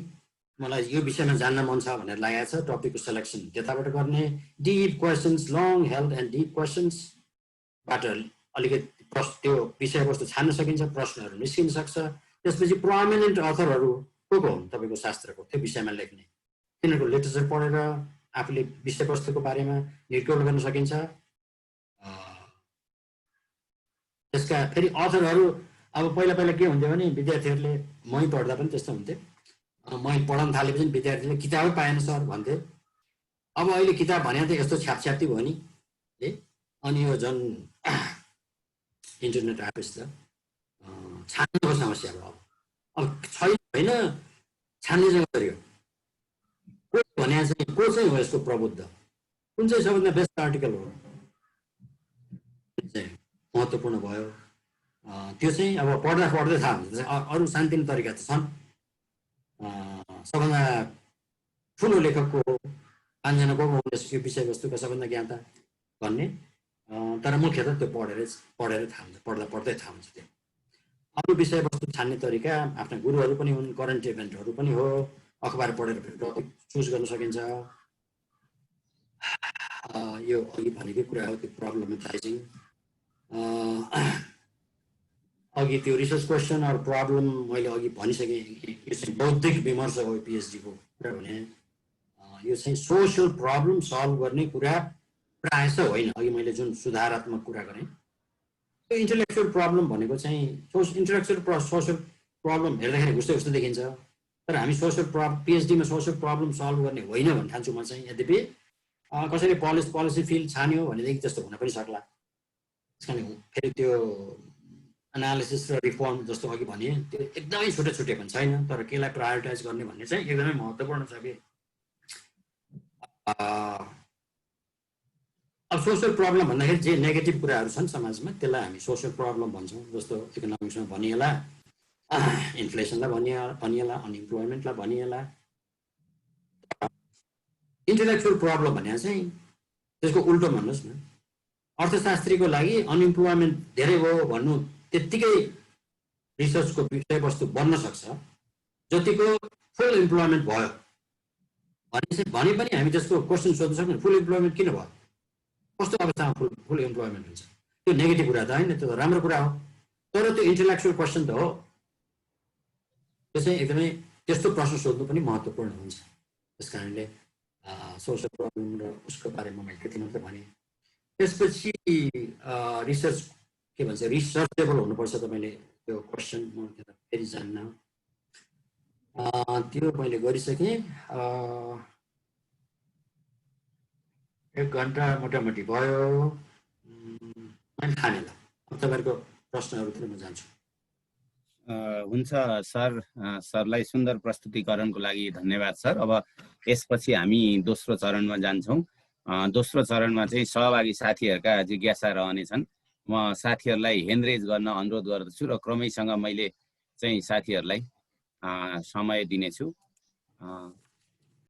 मलाई यो विषयमा जान्न मन छ भनेर लागेको छ, टपिकको सेलेक्सन त्यताबाट गर्ने, deep questions, long held and deep क्वेसन्सबाट अलिकति त्यो विषयवस्तु छान्न सकिन्छ, प्रश्नहरू निस्किन सक्छ। त्यसपछि प्रोमिनेन्ट अथरहरू को हुन् तपाईँको शास्त्रको त्यो विषयमा लेख्ने, तिनीहरूको लिटरेचर पढेर आफूले विषयवस्तुको बारेमा निर्क्युल गर्न सकिन्छ। त्यसका फेरि अथरहरू अब पहिला के हुन्थ्यो भने विद्यार्थीहरूले, मै पढ्दा पनि त्यस्तो हुन्थ्यो, मै पढाउन थालेपछि विद्यार्थीले किताबै पाएन सर भन्थे। अब अहिले किताब भने त यस्तो छ्यापछ्याप्ती भयो नि है, अनि यो झन् इन्टरनेट आएपछि त छान्नुको समस्या भयो। अब छैन होइन, छान्ने चाहिँ गर्यो को भने चाहिँ को चाहिँ हो यसको प्रबुद्ध, कुन चाहिँ सबभन्दा बेस्ट आर्टिकल हो चाहिँ महत्त्वपूर्ण भयो। त्यो चाहिँ अब पढ्दा थाहा हुन्छ। अरू शान्तिनी तरिका त छन्, सबभन्दा ठुलो लेखकको 5 जनाको यो विषयवस्तुका सबभन्दा ज्ञाता भन्ने, तर मुख्यतः त्यो पढेर थाहा हुन्छ, पढ्दै थाहा हुन्छ। त्यो अरू विषयवस्तु छान्ने तरिका आफ्ना गुरुहरू पनि हुन्, करेन्ट इभेन्टहरू पनि हो, अखबार पढेर टपिक चुज गर्न सकिन्छ। यो अघि भनेकै कुरा हो, त्यो प्रब्लमेटाइजिङ। अघि त्यो रिसर्च क्वेसन अर प्रब्लम मैले अघि भनिसकेँ, यो चाहिँ बौद्धिक विमर्श हो पिएचडीको कुरा भने। यो चाहिँ सोसियल प्रब्लम सल्भ गर्ने कुरा प्रायः जस्तो होइन। अघि मैले जुन सुधारात्मक कुरा गरेँ, त्यो इन्टेलेक्चुअल प्रब्लम भनेको चाहिँ इन्टेलेक्चुअल सोसियल प्रब्लम हेर्दाखेरि उस्तै देखिन्छ, तर हामी पिएचडीमा सोसियल प्रब्लम सल्भ गर्ने होइन भन्ने ठान्छु म चाहिँ। यद्यपि कसैले पोलिसी फिल्ड छान्यो भनेदेखि त्यस्तो हुन पनि सक्ला। त्यस कारण फेरि त्यो एनालिसिस र रिफर्म जस्तो अघि भने त्यो एकदमै छुटे पनि छैन, तर केलाई प्रायोरिटाइज गर्ने भन्ने चाहिँ एकदमै महत्त्वपूर्ण छ कि। अब सोसियल प्रब्लम भन्दाखेरि जे नेगेटिभ कुराहरू छन् समाजमा त्यसलाई हामी सोसियल प्रब्लम भन्छौँ। जस्तो इकोनोमिक्समा भनिएला इन्फ्लेसनलाई भनिएला, अनइम्प्लोइमेन्टलाई भनिएला। इन्टेलेक्चुअल प्रब्लम भने चाहिँ त्यसको उल्टो भन्नुहोस् न, अर्थशास्त्रीको लागि अनइम्प्लोइमेन्ट धेरै भयो भन्नु त्यत्तिकै रिसर्चको विषयवस्तु बन्न सक्छ जतिको फुल इम्प्लोइमेन्ट भयो भने पनि हामी त्यसको क्वेसन सोध्न सक्छौँ, फुल इम्प्लोइमेन्ट किन भयो, कस्तो अवस्थामा फुल इम्प्लोइमेन्ट हुन्छ। त्यो नेगेटिभ कुरा त होइन, त्यो त राम्रो कुरा हो, तर त्यो इन्टेलेक्चुअल क्वेसन त हो। त्यो चाहिँ एकदमै त्यस्तो प्रश्न सोध्नु पनि महत्त्वपूर्ण हुन्छ। त्यस कारणले सोसियल प्रब्लम र उसको बारेमा मैले त्यति मात्र भने। त्यसपछि रिसर्च के भन्छ, रिसर्चेबल हुनुपर्छ तपाईँले त्यो क्वेसन, म त्यता फेरि जान्न, त्यो मैले गरिसकेँ। 1 घन्टा मोटामोटी भयो, मैले ठाने ल। अब तपाईँहरूको प्रश्नहरूतिर म जान्छु। हुन्छ सर, सरलाई सुन्दर प्रस्तुतिकरणको लागि धन्यवाद सर। अब यसपछि हामी दोस्रो चरणमा जान्छौँ। दोस्रो चरणमा चाहिँ सहभागी साथीहरूका जिज्ञासा रहनेछन्। म साथीहरूलाई ह्यान्ड रेज गर्न अनुरोध गर्दछु र क्रमैसँग मैले चाहिँ साथीहरूलाई समय दिनेछु।